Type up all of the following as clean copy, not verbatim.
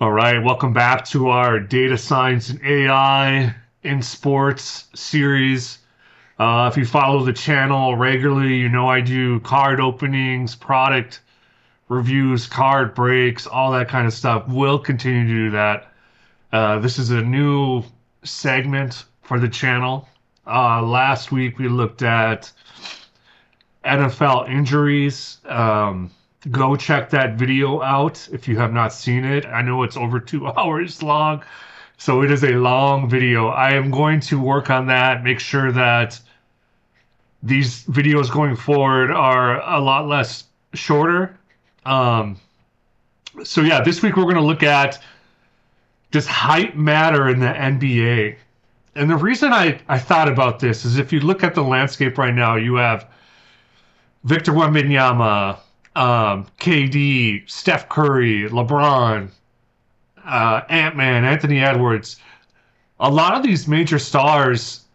All right, welcome back to our Data Science and AI in Sports series. If you follow the channel regularly, you know I do card openings, product reviews, card breaks, all that kind of stuff. We'll continue to do that. This is a new segment for the channel. Last week we looked at NFL injuries. Go check that video out if you have not seen it. I know it's over 2 hours long, so it is a long video. I am going to work on that, make sure that these videos going forward are a lot less shorter. Um, so yeah, this week we're going to look at does height matter in the NBA? And the reason I thought about this is if you look at the landscape right now, you have Victor Wembanyama, KD, Steph Curry, LeBron, Ant-Man, Anthony Edwards. A lot of these major stars'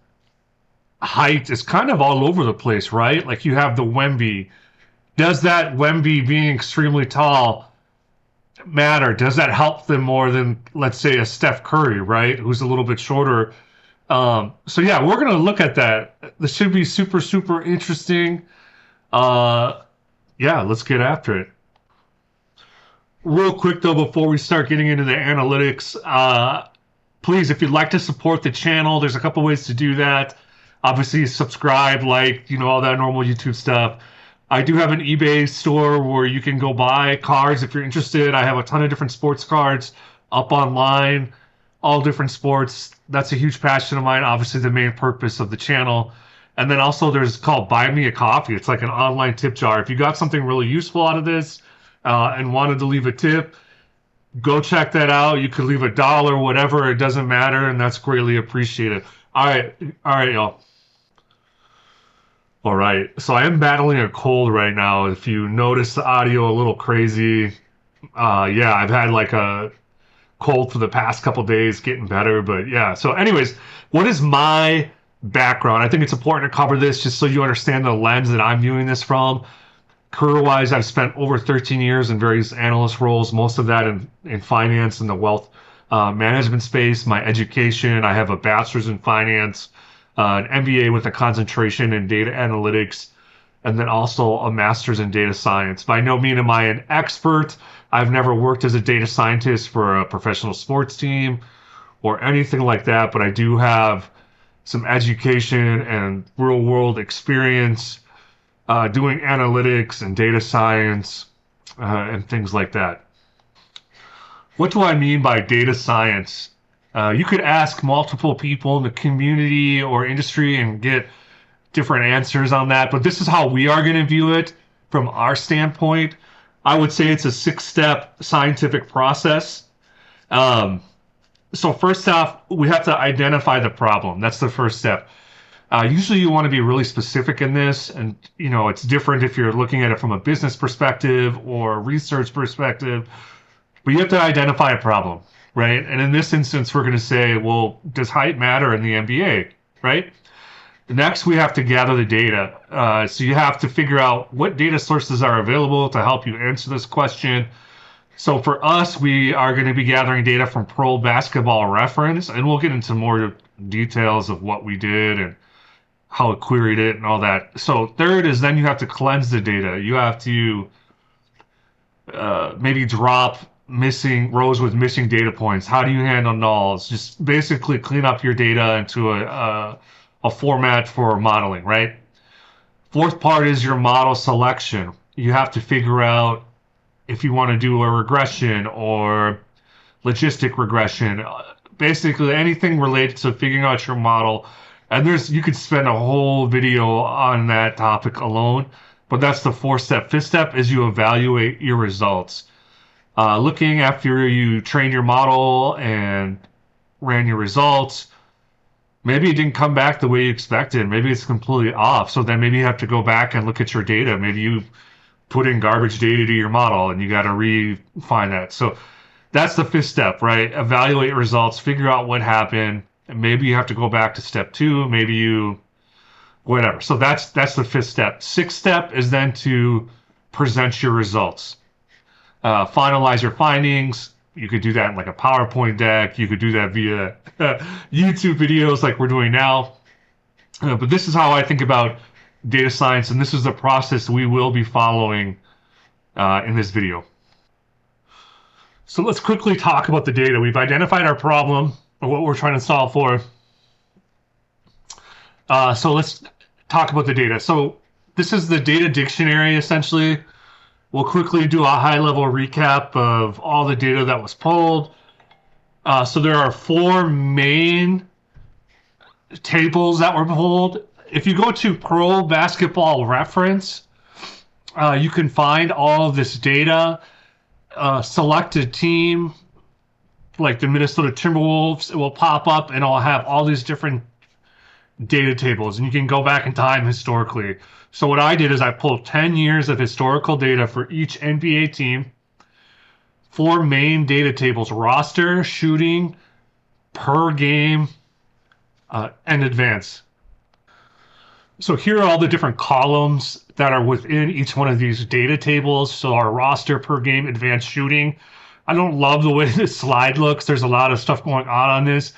height is kind of all over the place, right? Like you have the Wemby. Does that Wemby being extremely tall matter? Does that help them more than, let's say, a Steph Curry, right? Who's a little bit shorter. So yeah, we're gonna look at that. This should be super, super interesting. Uh, yeah, let's get after it. Real quick though, before we start getting into the analytics, please, if you'd like to support the channel, there's a couple ways to do that. Obviously, subscribe, like, all that normal YouTube stuff. I do have an eBay store where you can go buy cards if you're interested. I have a ton of different sports cards up online, all different sports. That's a huge passion of mine, obviously the main purpose of the channel. And then also there's called Buy Me a Coffee. It's like an online tip jar. If you got something really useful out of this and wanted to leave a tip, go check that out. You could leave $1, whatever. It doesn't matter, and that's greatly appreciated. All right, y'all. All right. So I am battling a cold right now. If you notice the audio a little crazy, yeah, I've had like a cold for the past couple days, getting better. But yeah. So, anyways, what is my background? I think it's important to cover this just so you understand the lens that I'm viewing this from. Career-wise, I've spent over 13 years in various analyst roles, most of that in finance and the wealth management space. My education, I have a bachelor's in finance, an MBA with a concentration in data analytics, and then also a master's in data science. By no means am I an expert. I've never worked as a data scientist for a professional sports team or anything like that, but I do have some education and real world experience doing analytics and data science and things like that. What do I mean by data science? You could ask multiple people in the community or industry and get different answers on that, but this is how we are going to view it from our standpoint. I would say it's a 6-step scientific process. So first off, we have to identify the problem. That's the first step. Usually you want to be really specific in this, and it's different if you're looking at it from a business perspective or research perspective, but you have to identify a problem, right? And in this instance, we're going to say, well, does height matter in the NBA, right? Next, we have to gather the data. So you have to figure out what data sources are available to help you answer this question. So for us, we are going to be gathering data from Pro Basketball Reference, and we'll get into more details of what we did and how it queried it and all that. So third is then you have to cleanse the data. You have to maybe drop missing rows with missing data points. How do you handle nulls? Just basically clean up your data into a format for modeling, right? Fourth part is your model selection. You have to figure out if you want to do a regression or logistic regression, basically anything related to figuring out your model. And you could spend a whole video on that topic alone, but that's the fourth step. Fifth step is you evaluate your results. Looking after you train your model and ran your results, maybe it didn't come back the way you expected. Maybe it's completely off. So then maybe you have to go back and look at your data. Maybe you put in garbage data to your model and you got to refine that. So that's the fifth step, right? Evaluate results, figure out what happened. And maybe you have to go back to step 2. Maybe you, whatever. So that's the fifth step. Sixth step is then to present your results. Finalize your findings, You could do that in like a PowerPoint deck. You could do that via YouTube videos like we're doing now. But this is how I think about data science, and this is the process we will be following in this video. So let's quickly talk about the data. We've identified our problem or what we're trying to solve for. So let's talk about the data. So this is the data dictionary, essentially. We'll quickly do a high-level recap of all the data that was pulled. So there are four main tables that were pulled. If you go to Pro Basketball Reference, you can find all of this data. Select a team, like the Minnesota Timberwolves, it will pop up and it'll have all these different data tables, and you can go back in time historically. So what I did is I pulled 10 years of historical data for each NBA team, four main data tables: roster, shooting, per game, and advance. So here are all the different columns that are within each one of these data tables. So our roster, per game, advanced, shooting. I don't love the way this slide looks. There's a lot of stuff going on this.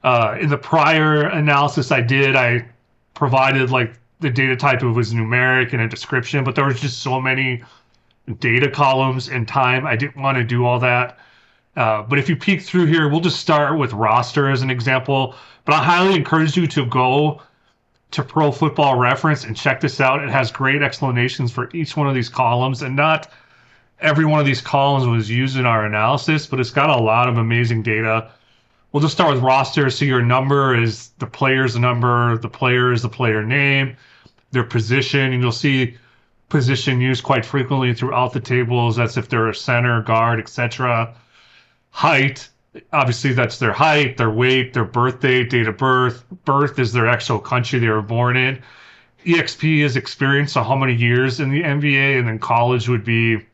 In the prior analysis I did, I provided like the data type, it was numeric and a description, but there was just so many data columns and time. I didn't want to do all that. But if you peek through here, we'll just start with roster as an example. But I highly encourage you to go to Pro Football Reference and check this out. It has great explanations for each one of these columns, and not every one of these columns was used in our analysis, but it's got a lot of amazing data. We'll just start with roster. So your number is the player's number, the player is the player name, their position, and you'll see position used quite frequently throughout the tables. That's if they're a center, guard, etc. Height, obviously that's their height, their weight, their birthday, date of birth. Birth is their actual country they were born in. EXP is experience, so how many years in the NBA, and then college would be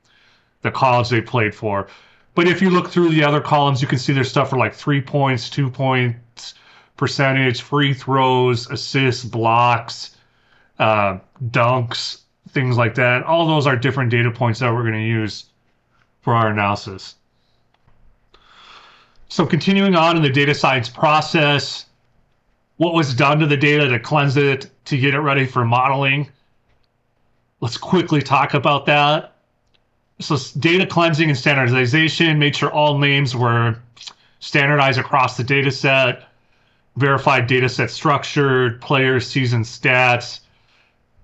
the college they played for. But if you look through the other columns, you can see there's stuff for like 3 points, 2 points, percentage, free throws, assists, blocks, dunks, things like that. All those are different data points that we're going to use for our analysis. So continuing on in the data science process, what was done to the data to cleanse it, to get it ready for modeling? Let's quickly talk about that. So data cleansing and standardization, made sure all names were standardized across the data set, verified data set structured, players, season stats.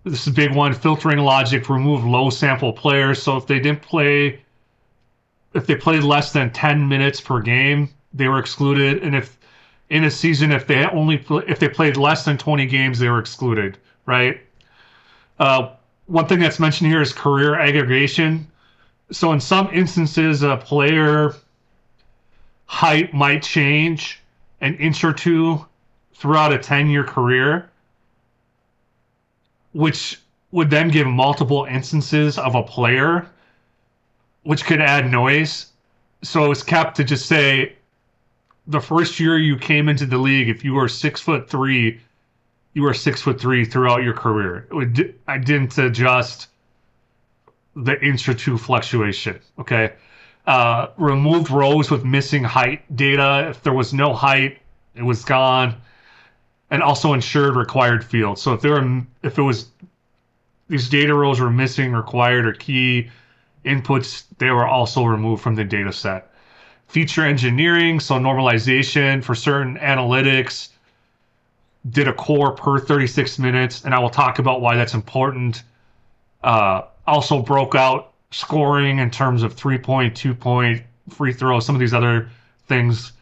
This is a big one. Filtering logic, remove low sample players. So if they played less than 10 minutes per game, they were excluded. And if in a season, if they played less than 20 games, they were excluded, right? One thing that's mentioned here is career aggregation. So in some instances, a player height might change an inch or two throughout a 10-year career, which would then give multiple instances of a player, which could add noise. So it's kept to just say the first year you came into the league, if you were 6'3", you were 6'3" throughout your career. I didn't adjust the inch or two fluctuation. Okay. Removed rows with missing height data. If there was no height, it was gone. And also ensured required fields. So if it was these data rows were missing required or key inputs, they were also removed from the data set. Feature engineering, so normalization for certain analytics, did a core per 36 minutes, and I will talk about why that's important. Also broke out scoring in terms of 3-point, 2-point, free throws, some of these other things,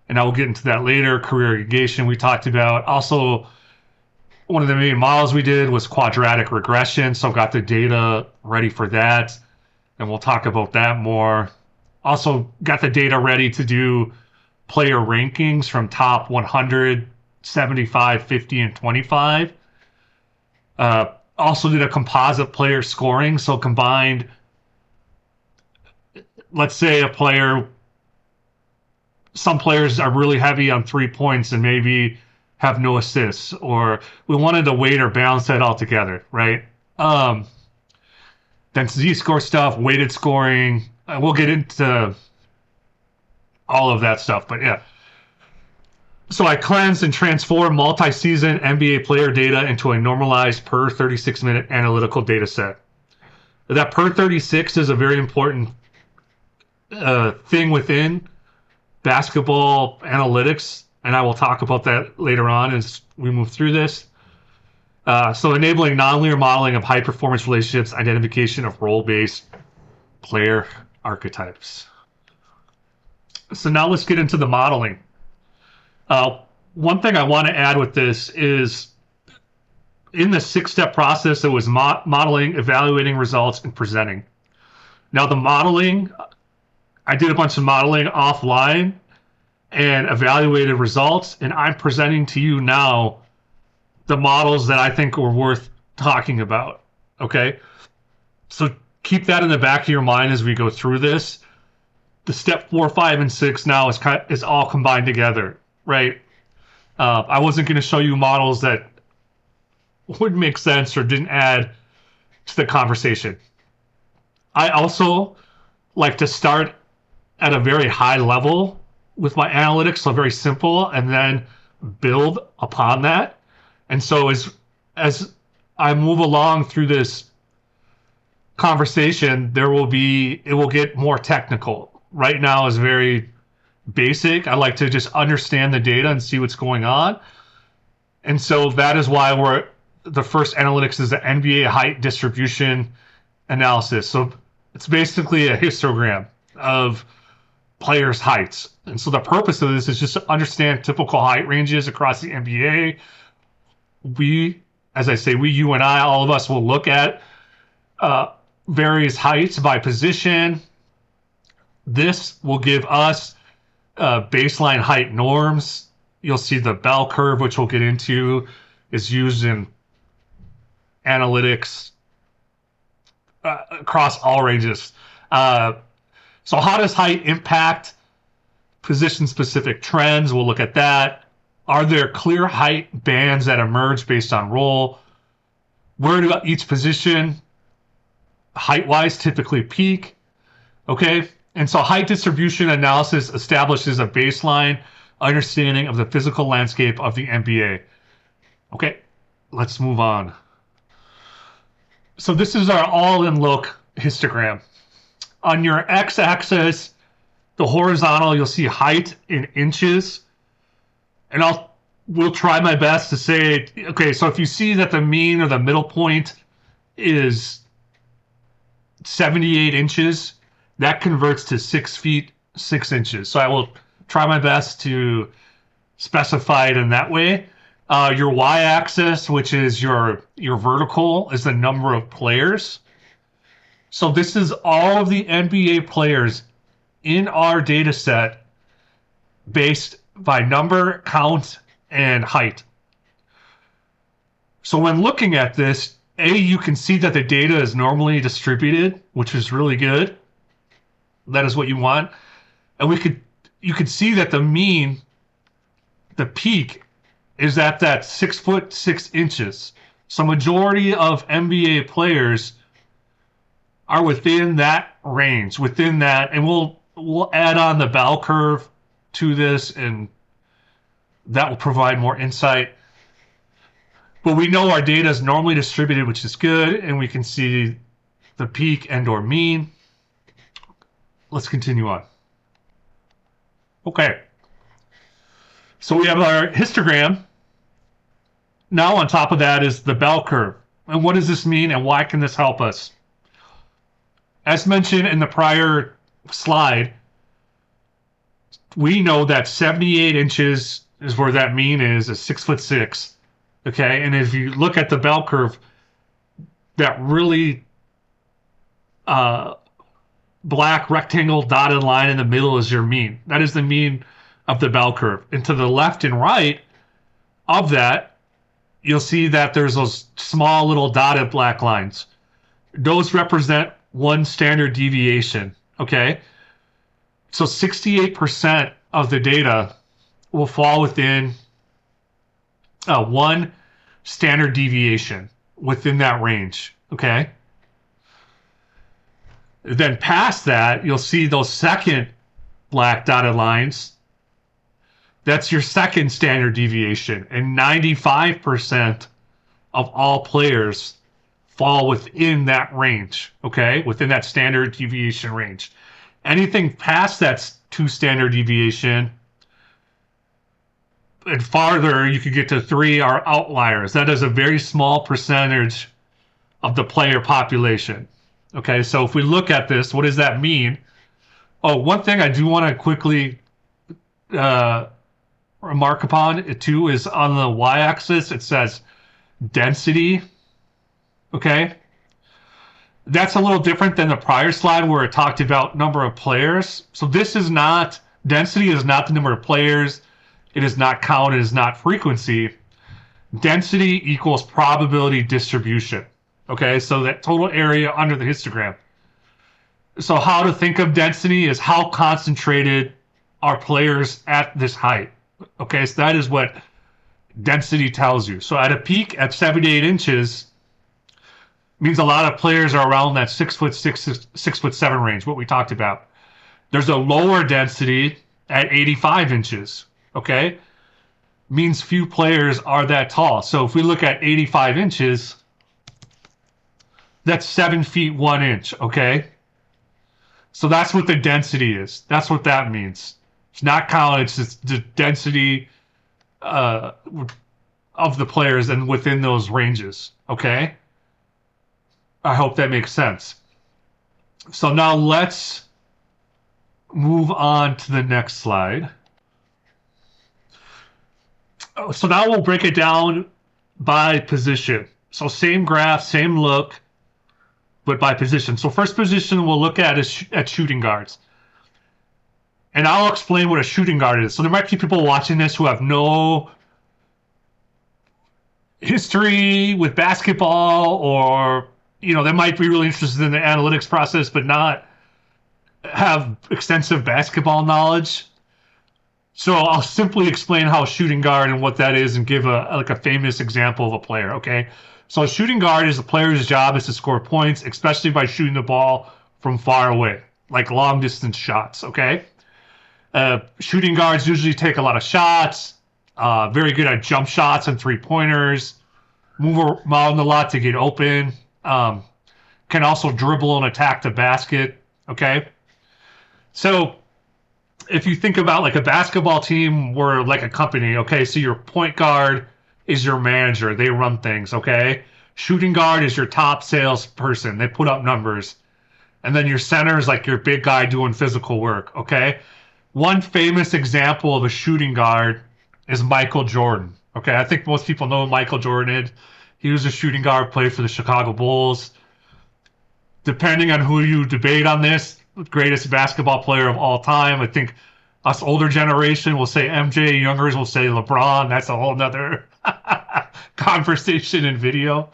and I will get into that later. Career aggregation we talked about. Also, one of the main models we did was quadratic regression, so got the data ready for that, and we'll talk about that more. Also got the data ready to do player rankings from top 100, 75, 50, and 25. Also did a composite player scoring, so combined, let's say some players are really heavy on 3 points and maybe have no assists, or we wanted to weight or balance that all together, right? Then Z-score stuff, weighted scoring. We'll get into all of that stuff. But yeah. So I cleanse and transform multi-season NBA player data into a normalized per 36-minute analytical data set. That per 36 is a very important thing within basketball analytics, and I will talk about that later on as we move through this. So enabling nonlinear modeling of high performance relationships, identification of role-based player archetypes. So now let's get into the modeling. One thing I want to add with this is in the 6-step process, it was modeling, evaluating results, and presenting. Now the modeling, I did a bunch of modeling offline and evaluated results, and I'm presenting to you now the models that I think were worth talking about. Okay, so keep that in the back of your mind as we go through this. The step 4, 5, and 6 now is all combined together, right? I wasn't going to show you models that wouldn't make sense or didn't add to the conversation. I also like to start at a very high level with my analytics, so very simple, and then build upon that. And so as I move along through this conversation, it will get more technical. Right now is very basic. I like to just understand the data and see what's going on. And so that is why the first analytics is the NBA height distribution analysis. So it's basically a histogram of players' heights. And so the purpose of this is just to understand typical height ranges across the NBA. As I say, you and I, all of us will look at various heights by position. This will give us baseline height norms. You'll see the bell curve, which we'll get into, is used in analytics across all ranges. So how does height impact position-specific trends? We'll look at that. Are there clear height bands that emerge based on role? Where do each position, height-wise, typically peak? Okay, and so height distribution analysis establishes a baseline understanding of the physical landscape of the NBA. Okay, let's move on. So this is our all-in look histogram. On your x-axis, the horizontal, you'll see height in inches. And we'll try my best to say, okay, so if you see that the mean or the middle point is 78 inches, that converts to 6 feet, 6 inches. So I will try my best to specify it in that way. Your y-axis, which is your vertical, is the number of players. So this is all of the NBA players in our data set based by number, count, and height. So when looking at this, you can see that the data is normally distributed, which is really good. That is what you want. And you could see that the mean, the peak, is at that 6 foot 6 inches. So majority of NBA players are within that range, within that, and we'll add on the bell curve to this, and that will provide more insight. But we know our data is normally distributed, which is good, and we can see the peak and or mean. Let's continue on. Okay. So we have our histogram. Now on top of that is the bell curve. And what does this mean, and why can this help us? As mentioned in the prior slide, we know that 78 inches is where that mean is 6 foot 6. Okay, and if you look at the bell curve, that really black rectangle dotted line in the middle is your mean. That is the mean of the bell curve. And to the left and right of that, you'll see that there's those small little dotted black lines. Those represent one standard deviation, okay? So 68% of the data will fall within one standard deviation within that range, okay? Then past that, you'll see those second black dotted lines, that's your second standard deviation. And 95% of all players fall within that range, okay? Within that standard deviation range. Anything past that two standard deviation and farther, you could get to three are outliers. That is a very small percentage of the player population. Okay, so if we look at this, what does that mean? Oh, one thing I do want to quickly remark upon it too is on the y-axis, it says density. Okay, that's a little different than the prior slide where it talked about number of players. So this is not, density is not the number of players. It is not count, it is not frequency. Density equals probability distribution. Okay, so that total area under the histogram. So how to think of density is how concentrated are players at this height. Okay, so that is what density tells you. So at a peak at 78 inches, means a lot of players are around that 6'6", 6'7" range, what we talked about. There's a lower density at 85 inches, okay? Means few players are that tall. So if we look at 85 inches, that's 7 feet 1 inch, okay? So that's what the density is. That's what that means. It's not counted, it's just the density of the players and within those ranges, okay? I hope that makes sense. So now let's move on to the next slide. So now we'll break it down by position. So same graph, same look, but by position. So first position we'll look at is at shooting guards. And I'll explain what a shooting guard is. So there might be people watching this who have no history with basketball, or they might be really interested in the analytics process but not have extensive basketball knowledge. So I'll simply explain how a shooting guard and what that is and give a famous example of a player, okay? So a shooting guard is a player's job is to score points, especially by shooting the ball from far away, like long distance shots, okay? Shooting guards usually take a lot of shots, very good at jump shots and three-pointers, move around a lot to get open, can also dribble and attack the basket, okay? So if you think about like a basketball team, we're like a company, okay? So your point guard is your manager. They run things, okay? Shooting guard is your top salesperson. They put up numbers. And then your center is like your big guy doing physical work, okay? One famous example of a shooting guard is Michael Jordan, okay? I think most people know who Michael Jordan is. He was a shooting guard, played for the Chicago Bulls. Depending on who you debate on this, greatest basketball player of all time. I think us older generation will say MJ, youngers will say LeBron. That's a whole nother conversation in video.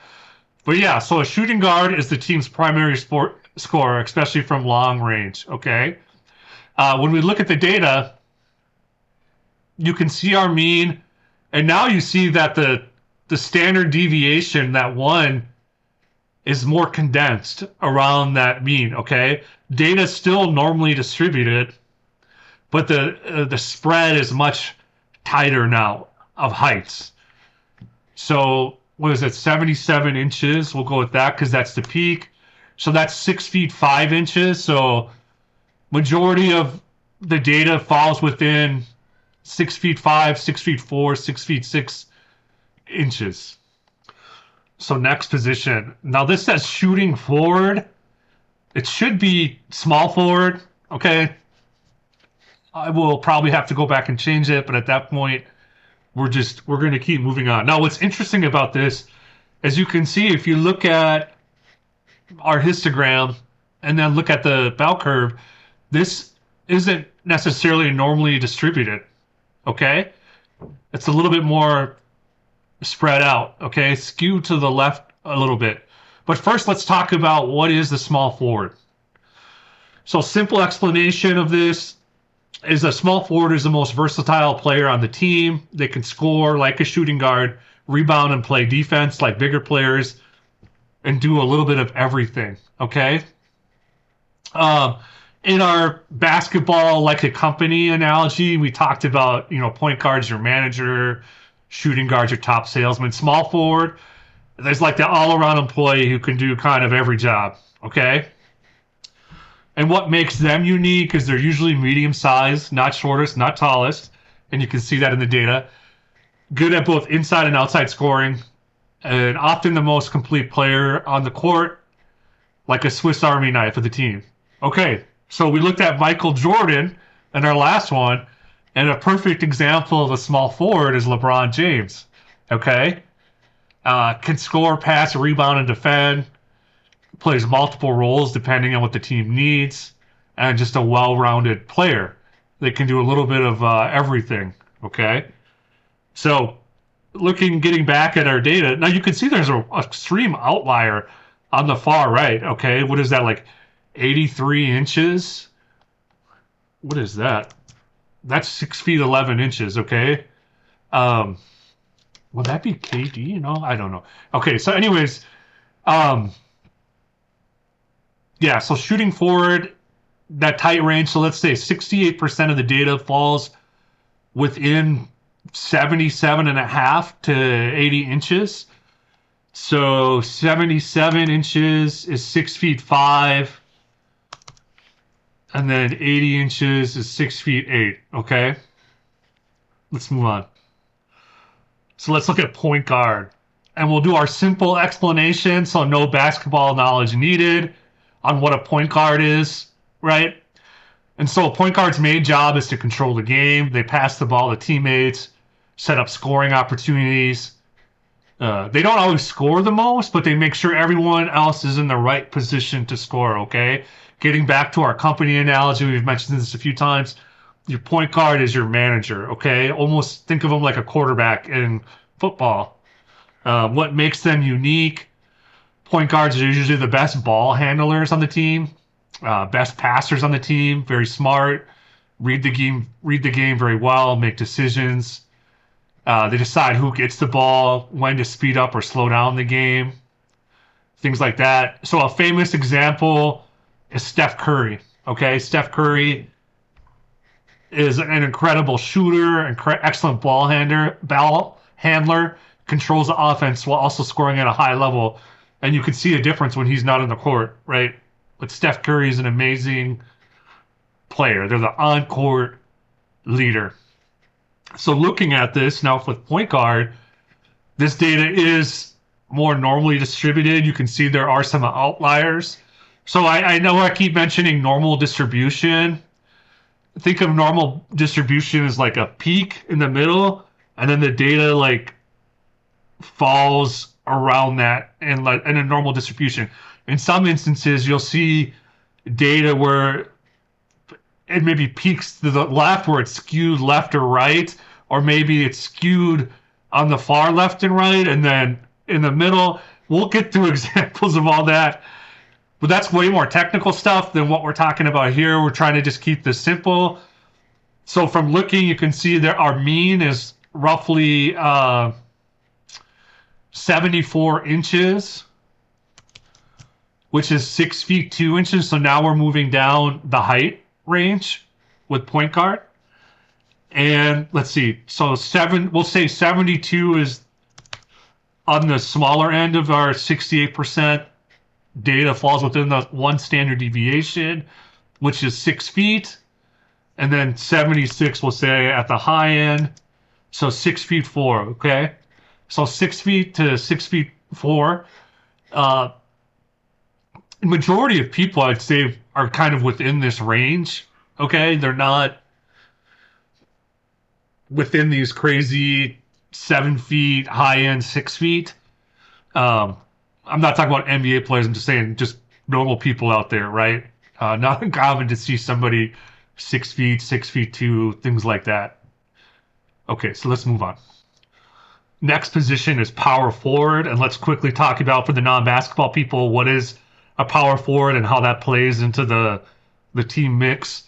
But yeah, so a shooting guard is the team's primary scorer, especially from long range, okay? When we look at the data, you can see our mean, and now you see that the standard deviation, that one, is more condensed around that mean, okay? Data is still normally distributed, but the spread is much tighter now of heights. So what is it, 77 inches? We'll go with that because that's the peak. So that's 6 feet 5 inches. So majority of the data falls within 6 feet 5, 6 feet 4, 6 feet 6 inches. So next position. Now this says shooting forward. It should be small forward, okay? I will probably have to go back and change it, but at that point, we're going to keep moving on. Now, what's interesting about this, as you can see, if you look at our histogram and then look at the bell curve, this isn't necessarily normally distributed, okay? It's a little bit more spread out, okay? Skewed to the left a little bit. But first, let's talk about what is the small forward. So simple explanation of this is a small forward is the most versatile player on the team. They can score like a shooting guard, rebound and play defense like bigger players, and do a little bit of everything, okay? In our basketball like a company analogy, we talked about, point guard's your manager, shooting guard's your top salesman, small forward. There's like the all around employee who can do kind of every job. Okay. And what makes them unique is they're usually medium sized, not shortest, not tallest. And you can see that in the data. Good at both inside and outside scoring, and often the most complete player on the court, like a Swiss Army knife of the team. Okay, so we looked at Michael Jordan in our last one, and a perfect example of a small forward is LeBron James. Okay, can score, pass, rebound, and defend. Plays multiple roles depending on what the team needs, and just a well-rounded player. They can do a little bit of everything. Okay, so getting back at our data, now you can see there's an extreme outlier on the far right. Okay, what is that, like 83 inches? What is that? That's 6 feet 11 inches. Okay, would that be KD? I don't know. Okay, so anyways, yeah, so shooting forward, that tight range, so let's say 68% of the data falls within 77 and a half to 80 inches. So 77 inches is 6 feet 5, and then 80 inches is 6 feet 8. Okay, let's move on. So let's look at point guard, and we'll do our simple explanation, so no basketball knowledge needed, on what a point guard is, right? And so a point guard's main job is to control the game. They pass the ball to teammates, set up scoring opportunities. They don't always score the most, but they make sure everyone else is in the right position to score, okay? Getting back to our company analogy, we've mentioned this a few times. Your point guard is your manager, okay? Almost think of them like a quarterback in football. What makes them unique? Point guards are usually the best ball handlers on the team, best passers on the team, very smart, read the game very well, make decisions. They decide who gets the ball, when to speed up or slow down the game, things like that. So a famous example is Steph Curry. Okay, Steph Curry is an incredible shooter, excellent ball handler, controls the offense while also scoring at a high level. And you can see a difference when he's not on the court, right? But Steph Curry is an amazing player. They're the on-court leader. So looking at this now with point guard, this data is more normally distributed. You can see there are some outliers. So I know I keep mentioning normal distribution. Think of normal distribution as like a peak in the middle, and then the data like falls around that in a normal distribution. In some instances, you'll see data where it maybe peaks to the left, where it's skewed left or right, or maybe it's skewed on the far left and right, and then in the middle. We'll get through examples of all that, but that's way more technical stuff than what we're talking about here. We're trying to just keep this simple. So from looking, you can see that our mean is roughly 74 inches, which is 6 feet 2 inches. So now we're moving down the height range with point guard. And let's see, so we'll say 72 is on the smaller end of our 68% data, falls within the one standard deviation, which is 6 feet. And then 76 we'll say at the high end, so 6 feet 4, okay? So 6 feet to 6 feet 4. Majority of people, I'd say, are kind of within this range, okay? They're not within these crazy 7 feet, high end 6 feet. I'm not talking about NBA players. I'm just saying just normal people out there, right? Not uncommon to see somebody 6 feet, 6 feet 2, things like that. Okay, so let's move on. Next position is power forward, and let's quickly talk about, for the non-basketball people, what is a power forward and how that plays into the team mix.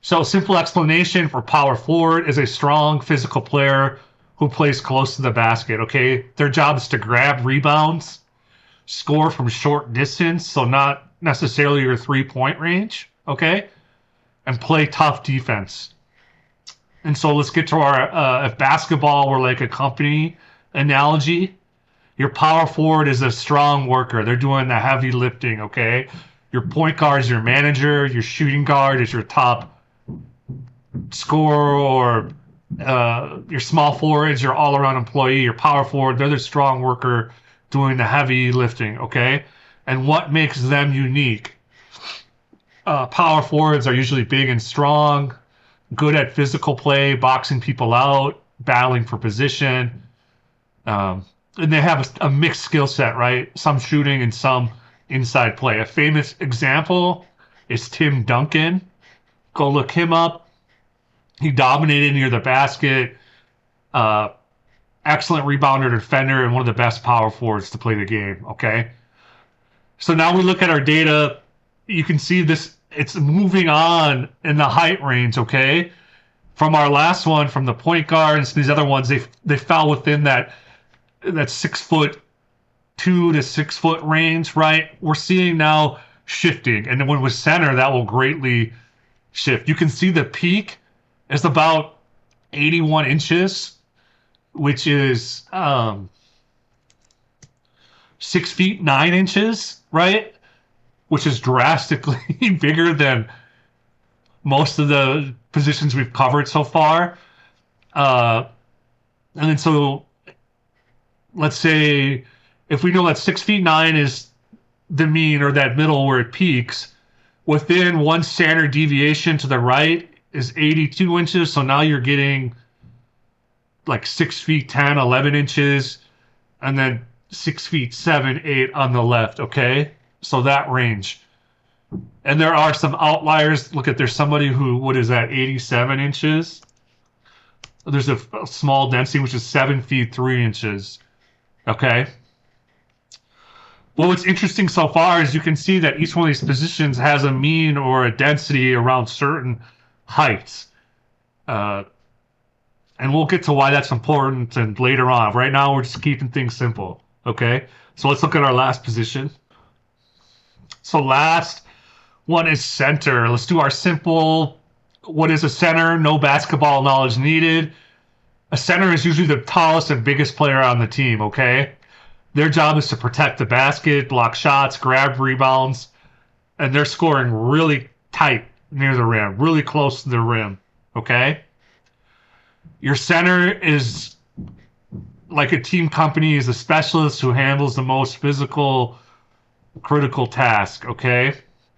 So simple explanation for power forward is a strong physical player who plays close to the basket, okay? Their job is to grab rebounds, score from short distance, so not necessarily your 3-point range, okay? and play tough defense. And so let's get to our if basketball were like a company analogy, your power forward is a strong worker. They're doing the heavy lifting, okay? Your point guard is your manager. Your shooting guard is your top scorer, or your small forward is your all-around employee. Your power forward, they're the strong worker doing the heavy lifting, okay? And what makes them unique? Power forwards are usually big and strong, good at physical play, boxing people out, battling for position. And they have a mixed skill set, right? Some shooting and some inside play. A famous example is Tim Duncan. Go look him up. He dominated near the basket. Excellent rebounder, defender, and one of the best power forwards to play the game. Okay. So now we look at our data. You can see this, it's moving on in the height range. Okay. From our last one, from the point guards, these other ones, they fell within that 6'2" to 6 foot range, right? We're seeing now shifting. And then when with center, that will greatly shift. You can see the peak is about 81 inches, which is 6 feet 9 inches, right? Which is drastically bigger than most of the positions we've covered so far. And then so let's say if we know that 6 feet 9 is the mean, or that middle where it peaks, within one standard deviation to the right is 82 inches. So now you're getting like 6 feet 10, 11 inches, and then 6 feet 7, 8 on the left. Okay. So that range. And there are some outliers. Look at, there's somebody who, what is that, 87 inches? There's a small density, which is 7 feet 3 inches. Okay. Well, what's interesting so far is you can see that each one of these positions has a mean or a density around certain heights. And we'll get to why that's important and later on. Right now, we're just keeping things simple. Okay. So let's look at our last position. So last one is center. Let's do our simple. What is a center? No basketball knowledge needed. A center is usually the tallest and biggest player on the team, okay? Their job is to protect the basket, block shots, grab rebounds, and they're scoring really tight near the rim, really close to the rim, okay? Your center is like a team company, is a specialist who handles the most physical, critical task, okay?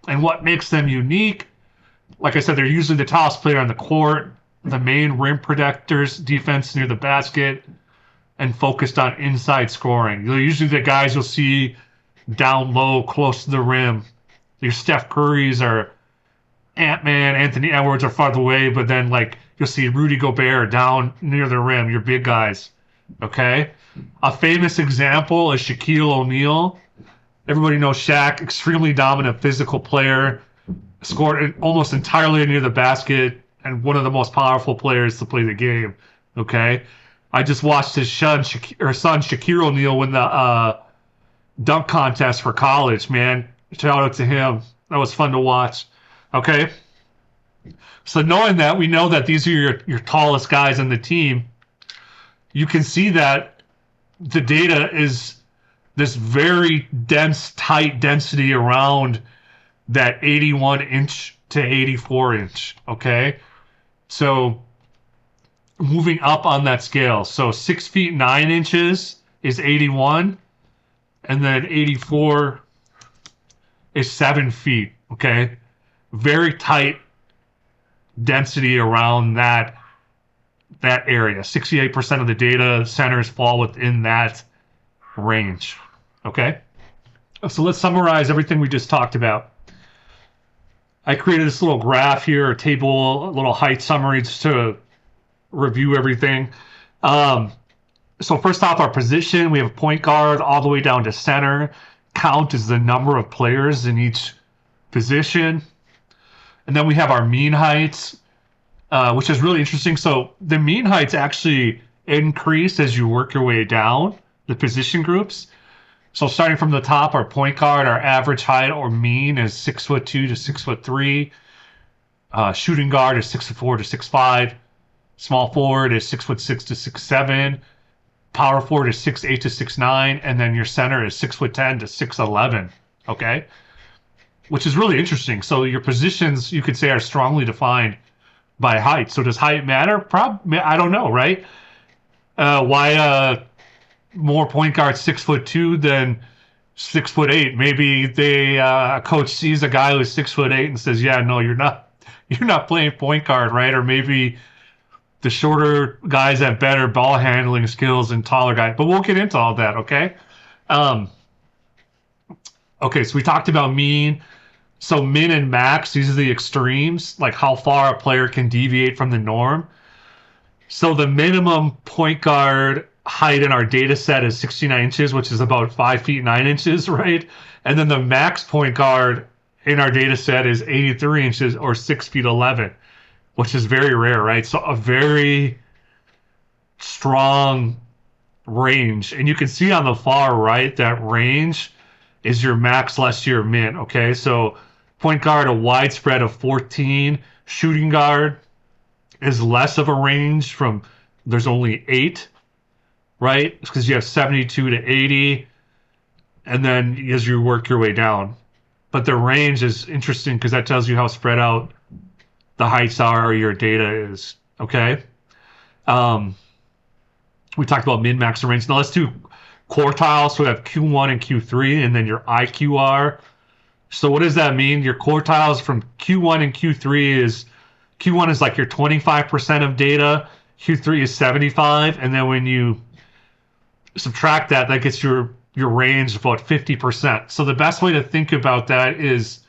And what makes them unique? Like I said, they're usually the tallest player on the court, the main rim protectors, defense near the basket, and focused on inside scoring. They're usually the guys you'll see down low, close to the rim. Your Steph Currys are Ant-Man, Anthony Edwards are farther away, but then like you'll see Rudy Gobert down near the rim, your big guys. Okay? A famous example is Shaquille O'Neal. Everybody knows Shaq, extremely dominant physical player, scored almost entirely near the basket, and one of the most powerful players to play the game. Okay? I just watched his son Shaquille O'Neal win the dunk contest for college, man. Shout out to him. That was fun to watch. Okay? So knowing that, we know that these are your tallest guys on the team. You can see that the data is this very dense, tight density around that 81 inch to 84 inch. Okay? So moving up on that scale. So 6 feet 9 inches is 81, and then 84 is 7 feet. Okay? Very tight density around that area. 68% of the data centers fall within that range. Okay? So let's summarize everything we just talked about. I created this little graph here, a table, a little height summary just to review everything. So first off, our position, we have point guard all the way down to center. Count is the number of players in each position. And then we have our mean heights, which is really interesting. So the mean heights actually increase as you work your way down the position groups. So starting from the top, our point guard, our average height or mean is 6'2" to 6'3". Shooting guard is 6'4" to 6'5". Small forward is 6'6" to 6'7". Power forward is 6'8" to 6'9", and then your center is 6'10" to 6'11". Okay, which is really interesting. So your positions, you could say, are strongly defined by height. So does height matter? I don't know, right? Why more point guards 6'2" than 6'8"? Maybe a coach sees a guy who's 6'8" and says, "Yeah, no, you're not playing point guard, right?" Or maybe the shorter guys have better ball handling skills than taller guys. But we'll get into all that, okay? Um, okay, so we talked about mean. So min and max, these are the extremes, like how far a player can deviate from the norm. So the minimum point guard height in our data set is 69 inches, which is about 5 feet 9 inches, right? And then the max point guard in our data set is 83 inches or 6 feet 11, which is very rare, right? So a very strong range. And you can see on the far right that range is your max less your min, okay? So point guard, a wide spread of 14. Shooting guard is less of a range from, there's only 8, right? Because you have 72 to 80. And then as you work your way down. But the range is interesting because that tells you how spread out the heights are or your data is, okay? We talked about min, max, and range. Now let's do quartiles. So we have Q1 and Q3, and then your IQR. So what does that mean? Your quartiles from Q1 and Q3 is, Q1 is like your 25% of data, Q3 is 75, and then when you subtract that, that gets your range about 50%. So the best way to think about that is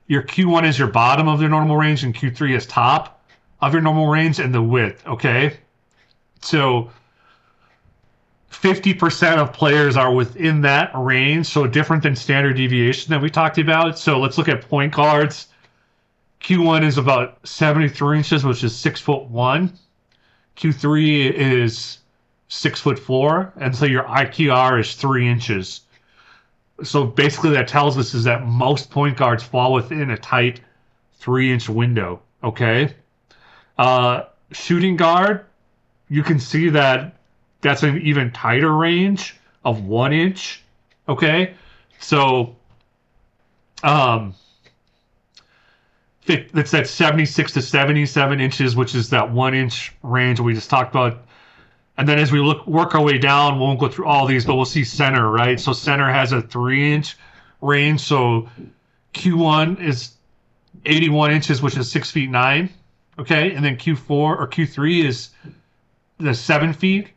your Q1 is your bottom of the normal range and Q3 is top of your normal range and the width, okay? So 50% of players are within that range, so different than standard deviation that we talked about. So let's look at point guards. Q1 is about 73 inches, which is 6'1". Q3 is 6'4", and so your IQR is 3 inches. So basically that tells us is that most point guards fall within a tight 3-inch window, okay? Shooting guard, you can see that that's an even tighter range of 1 inch, okay? So that's that 76 to 77 inches, which is that 1 inch range we just talked about. And then as we work our way down, we won't go through all these, but we'll see center, right? So center has a 3-inch range. So Q1 is 81 inches, which is 6 feet 9, okay? And then Q4 or Q3 is the 7 feet.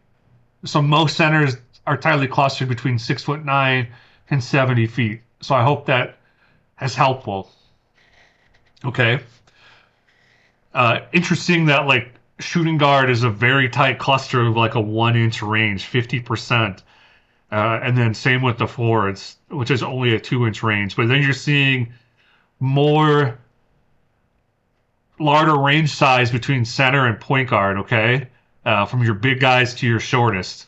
So most centers are tightly clustered between 6'9" and 70 feet. So I hope that is helpful. Okay. Interesting that like shooting guard is a very tight cluster of like a 1 inch range, 50%. And then same with the forwards, which is only a 2 inch range. But then you're seeing larger range size between center and point guard, okay? From your big guys to your shortest.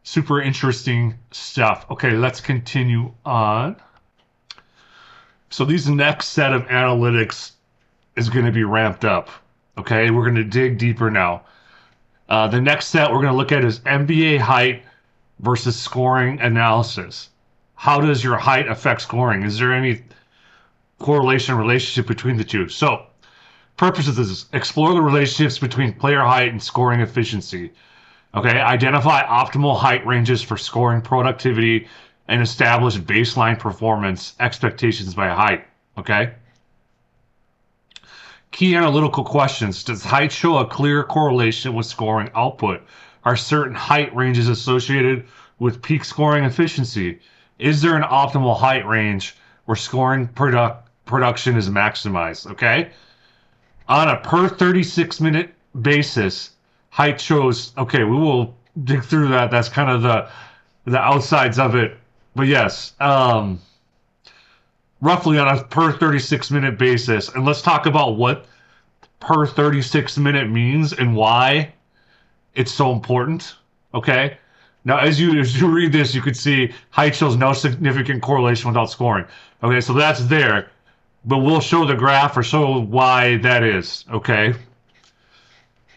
Super interesting stuff. Okay, let's continue on. So these next set of analytics is going to be ramped up. Okay, we're going to dig deeper now. The next set we're going to look at is NBA height versus scoring analysis. How does your height affect scoring? Is there any relationship between the two? So, purposes of this, explore the relationships between player height and scoring efficiency. Okay, identify optimal height ranges for scoring productivity and establish baseline performance expectations by height. Okay. Key analytical questions. Does height show a clear correlation with scoring output? Are certain height ranges associated with peak scoring efficiency? Is there an optimal height range where scoring production is maximized? Okay. On a per 36-minute basis, height shows, okay, we will dig through that. That's kind of the outsides of it. But yes, roughly on a per 36-minute basis. And let's talk about what per 36-minute means and why it's so important. Okay. Now, as you read this, you could see height shows no significant correlation without scoring. Okay, so that's there. but we'll show the graph or show why that is, okay?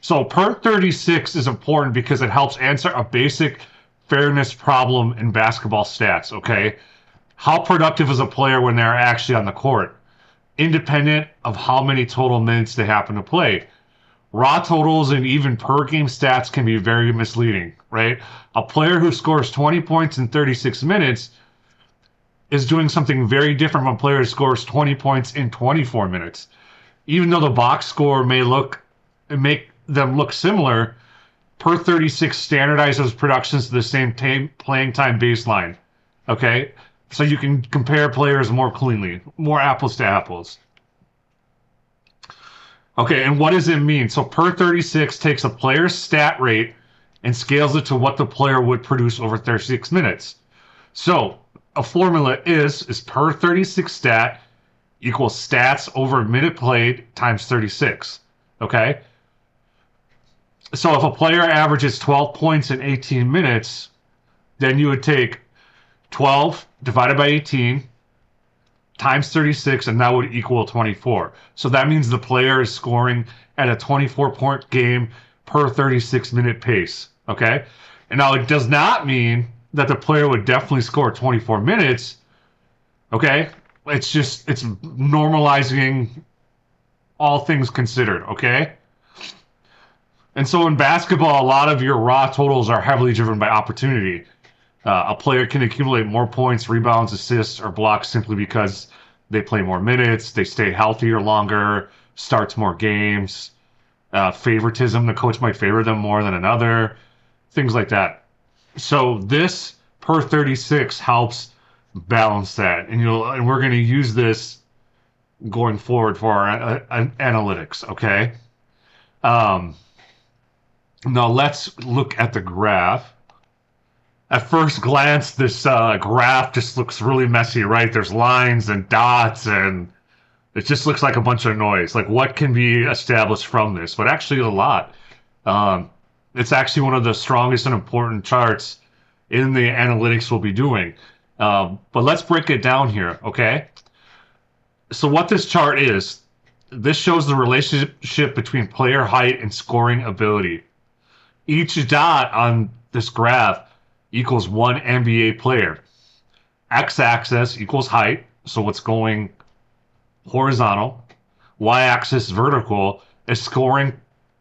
So per 36 is important because it helps answer a basic fairness problem in basketball stats, okay? How productive is a player when they're actually on the court, independent of how many total minutes they happen to play? Raw totals and even per game stats can be very misleading, right? A player who scores 20 points in 36 minutes is doing something very different from a player who scores 20 points in 24 minutes. Even though the box score may make them look similar, per 36 standardizes productions to the same playing time baseline. Okay? So you can compare players more cleanly, more apples to apples. Okay, and what does it mean? So per 36 takes a player's stat rate and scales it to what the player would produce over 36 minutes. So a formula is per 36 stat equals stats over minute played times 36. Okay? So if a player averages 12 points in 18 minutes, then you would take 12 divided by 18 times 36, and that would equal 24. So that means the player is scoring at a 24-point game per 36-minute pace. Okay? And now it does not mean that the player would definitely score 24 minutes. Okay? It's normalizing all things considered. Okay? And so in basketball, a lot of your raw totals are heavily driven by opportunity. A player can accumulate more points, rebounds, assists, or blocks simply because they play more minutes, they stay healthier longer, starts more games, favoritism, the coach might favor them more than another, things like that. So this per 36 helps balance that, and we're going to use this going forward for our analytics. Okay. Now let's look at the graph. At first glance, this graph just looks really messy, right? There's lines and dots, and it just looks like a bunch of noise. Like, what can be established from this? But actually, a lot. It's actually one of the strongest and important charts in the analytics we'll be doing. But let's break it down here, okay? So what this chart is, this shows the relationship between player height and scoring ability. Each dot on this graph equals one NBA player. X-axis equals height, so what's going horizontal. Y-axis vertical is scoring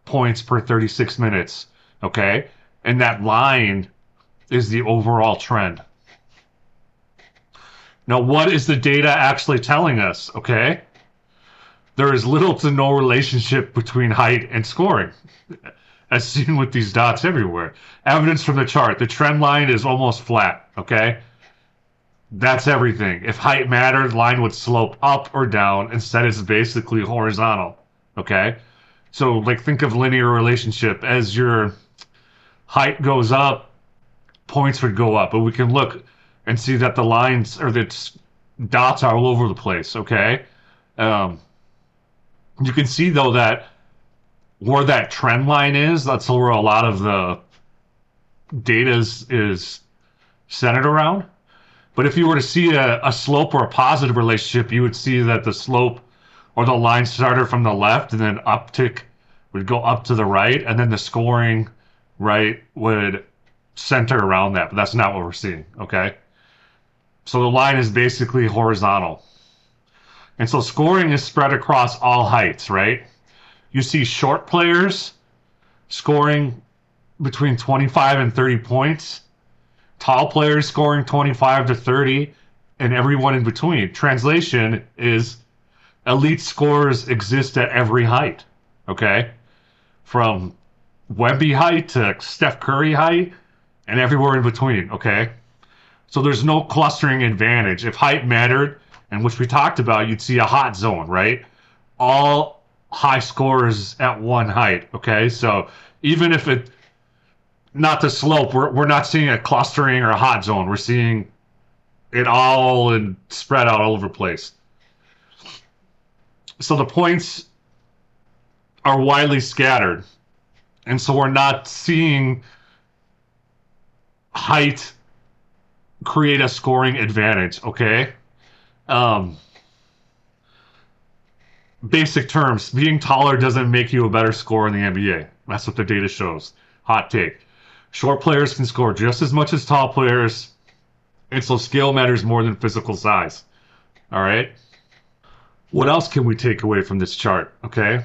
points per 36 minutes, okay? And that line is the overall trend. Now, what is the data actually telling us, okay? There is little to no relationship between height and scoring, as seen with these dots everywhere. Evidence from the chart. The trend line is almost flat, okay? That's everything. If height mattered, the line would slope up or down. Instead, it's basically horizontal, okay? So, like, think of linear relationship. As your height goes up, points would go up. But we can look and see that the lines or the dots are all over the place, okay? You can see, though, that where that trend line is, that's where a lot of the data is centered around. But if you were to see a slope or a positive relationship, you would see that the slope or the line started from the left and then uptick would go up to the right, and then the scoring, right, would center around that. But that's not what we're seeing, okay? So the line is basically horizontal. And so scoring is spread across all heights, right? You see short players scoring between 25 and 30 points, tall players scoring 25 to 30, and everyone in between. Translation is elite scorers exist at every height, okay? From Wemby height to Steph Curry height and everywhere in between, okay? So there's no clustering advantage. If height mattered, and which we talked about, you'd see a hot zone, right? All high scores at one height, okay? So even if it, not the slope, we're not seeing a clustering or a hot zone. We're seeing it all and spread out all over the place. So the points are widely scattered. And so we're not seeing height create a scoring advantage, okay? Basic terms, being taller doesn't make you a better scorer in the NBA. That's what the data shows. Hot take. Short players can score just as much as tall players, and so skill matters more than physical size. All right? What else can we take away from this chart? Okay?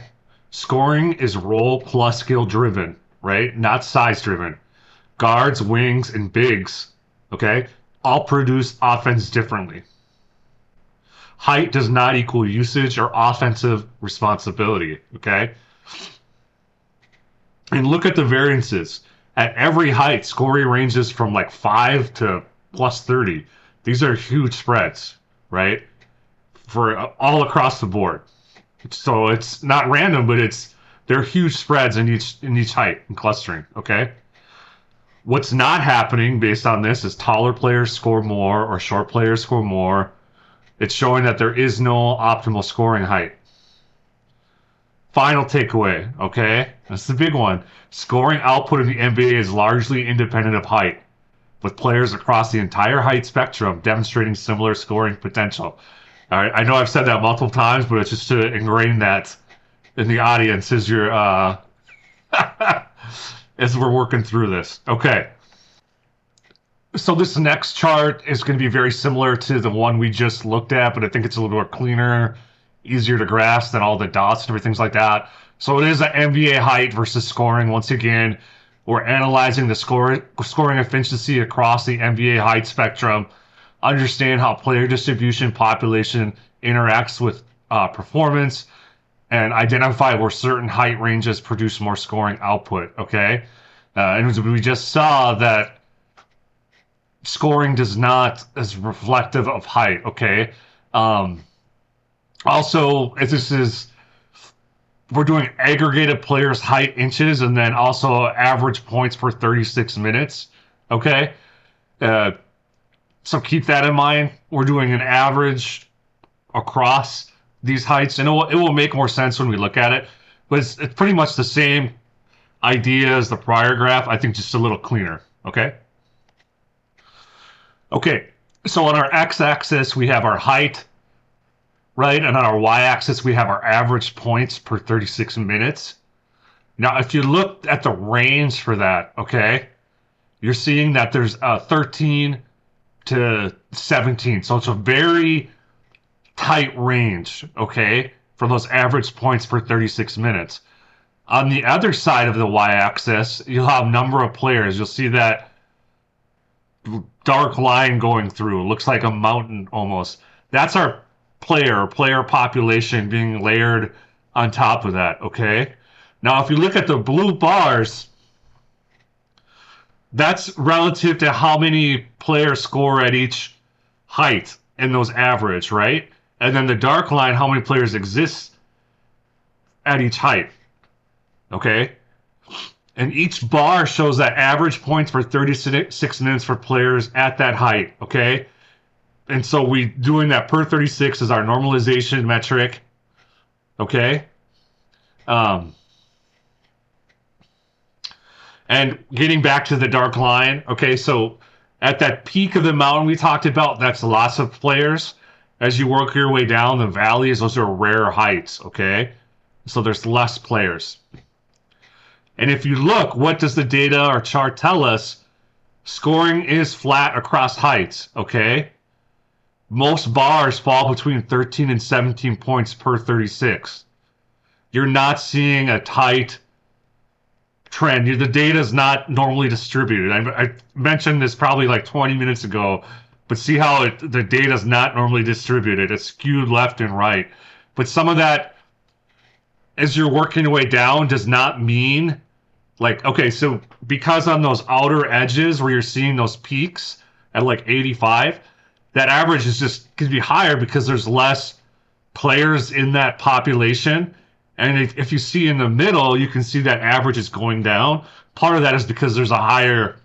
Scoring is role plus skill driven, right? Not size driven. Guards, wings, and bigs, okay, all produce offense differently. Height does not equal usage or offensive responsibility, okay? And look at the variances. At every height, scoring ranges from like 5 to plus 30. These are huge spreads, right? For all across the board. So it's not random, but they're huge spreads in each height and clustering, okay? What's not happening based on this is taller players score more or short players score more. It's showing that there is no optimal scoring height. Final takeaway, okay? That's the big one. Scoring output in the NBA is largely independent of height, with players across the entire height spectrum demonstrating similar scoring potential. All right, I know I've said that multiple times, but it's just to ingrain that in the audience as you're as we're working through this. Okay. So this next chart is going to be very similar to the one we just looked at, but I think it's a little more cleaner, easier to grasp than all the dots and everything like that. So it is an NBA height versus scoring. Once again, we're analyzing the scoring efficiency across the NBA height spectrum, understand how player distribution population interacts with performance, and identify where certain height ranges produce more scoring output. Okay, and we just saw that scoring does not is reflective of height. Okay. Also, as this is we're doing aggregated players' height inches and then also average points per 36 minutes. Okay. Uh, so keep that in mind. We're doing an average across these heights, and it will make more sense when we look at it. But it's pretty much the same idea as the prior graph. I think just a little cleaner. Okay. Okay. So on our x-axis we have our height, right? And on our y-axis we have our average points per 36 minutes. Now, if you look at the range for that, okay, you're seeing that there's 13 to 17. So it's a very tight range, okay, for those average points per 36 minutes. On the other side of the y-axis, you'll have number of players. You'll see that dark line going through. It looks like a mountain almost. That's our player population being layered on top of that, okay? Now, if you look at the blue bars, that's relative to how many players score at each height in those average, right? And then the dark line, how many players exist at each height, okay? And each bar shows that average points for 36 minutes for players at that height, okay? And so we doing that per 36 is our normalization metric, okay? And getting back to the dark line, okay, so at that peak of the mountain we talked about, that's lots of players. As you work your way down the valleys, those are rare heights, okay? So there's less players. And if you look, what does the data or chart tell us? Scoring is flat across heights, okay? Most bars fall between 13 and 17 points per 36. You're not seeing a tight trend. The data is not normally distributed. I mentioned this probably like 20 minutes ago, but see how the data is not normally distributed. It's skewed left and right. But some of that, as you're working your way down, does not mean like, okay, so because on those outer edges where you're seeing those peaks at like 85, that average is just going to be higher because there's less players in that population. And if you see in the middle, you can see that average is going down. Part of that is because there's a higher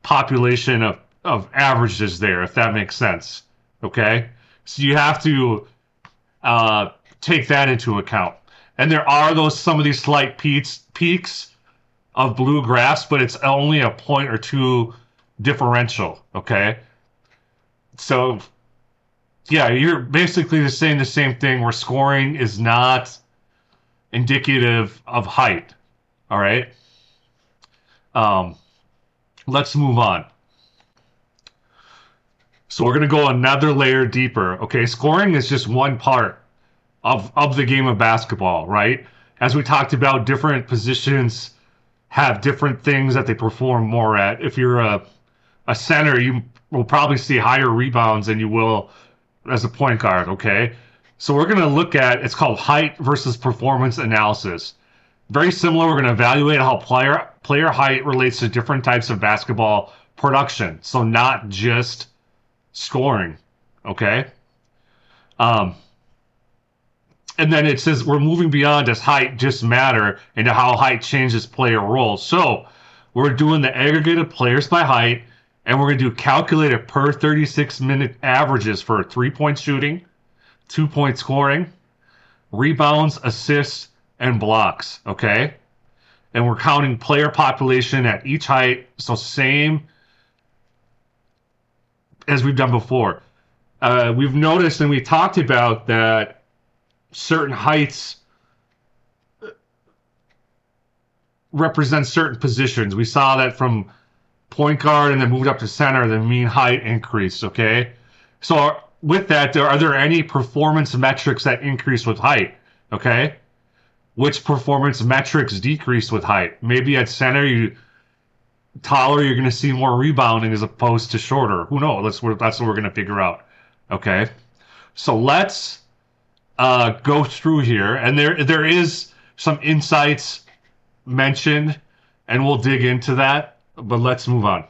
population of averages there, if that makes sense. Okay? So you have to take that into account. And there are some of these slight peaks of blue graphs, but it's only a point or two differential. Okay? So Yeah, you're basically saying the same thing where scoring is not indicative of height. All right. Um, let's move on. So we're going to go another layer deeper. Okay, scoring is just one part of the game of basketball, right? As we talked about, different positions have different things that they perform more at. If you're a center, you will probably see higher rebounds than you will as a point guard, okay? So we're going to look at it's called height versus performance analysis. Very similar, we're going to evaluate how player height relates to different types of basketball production. So not just scoring, okay? Um, and then it says we're moving beyond does height just matter into how height changes player roles. So we're doing the aggregated players by height, and we're going to do calculated per 36-minute averages for 3-point shooting, 2-point scoring, rebounds, assists, and blocks. Okay, and we're counting player population at each height. So same as we've done before. We've noticed and we talked about that certain heights represent certain positions. We saw that from point guard and then moved up to center, the mean height increased. Okay, so with that, are there any performance metrics that increase with height? Okay, which performance metrics decrease with height? Maybe at center, you taller, you're going to see more rebounding as opposed to shorter. Who knows? That's what we're going to figure out. Okay, so let's go through here, and there is some insights mentioned, and we'll dig into that. But let's move on.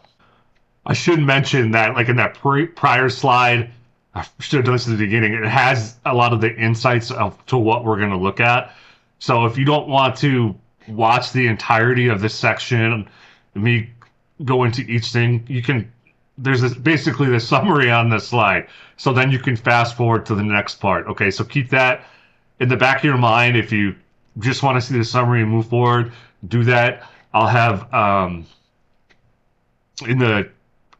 I should mention that, like in that prior slide, I should have done this at the beginning. It has a lot of the insights to what we're going to look at. So if you don't want to watch the entirety of this section, me go into each thing, you can. Basically the summary on the slide. So then you can fast forward to the next part. Okay, so keep that in the back of your mind. If you just want to see the summary and move forward, do that. I'll have in the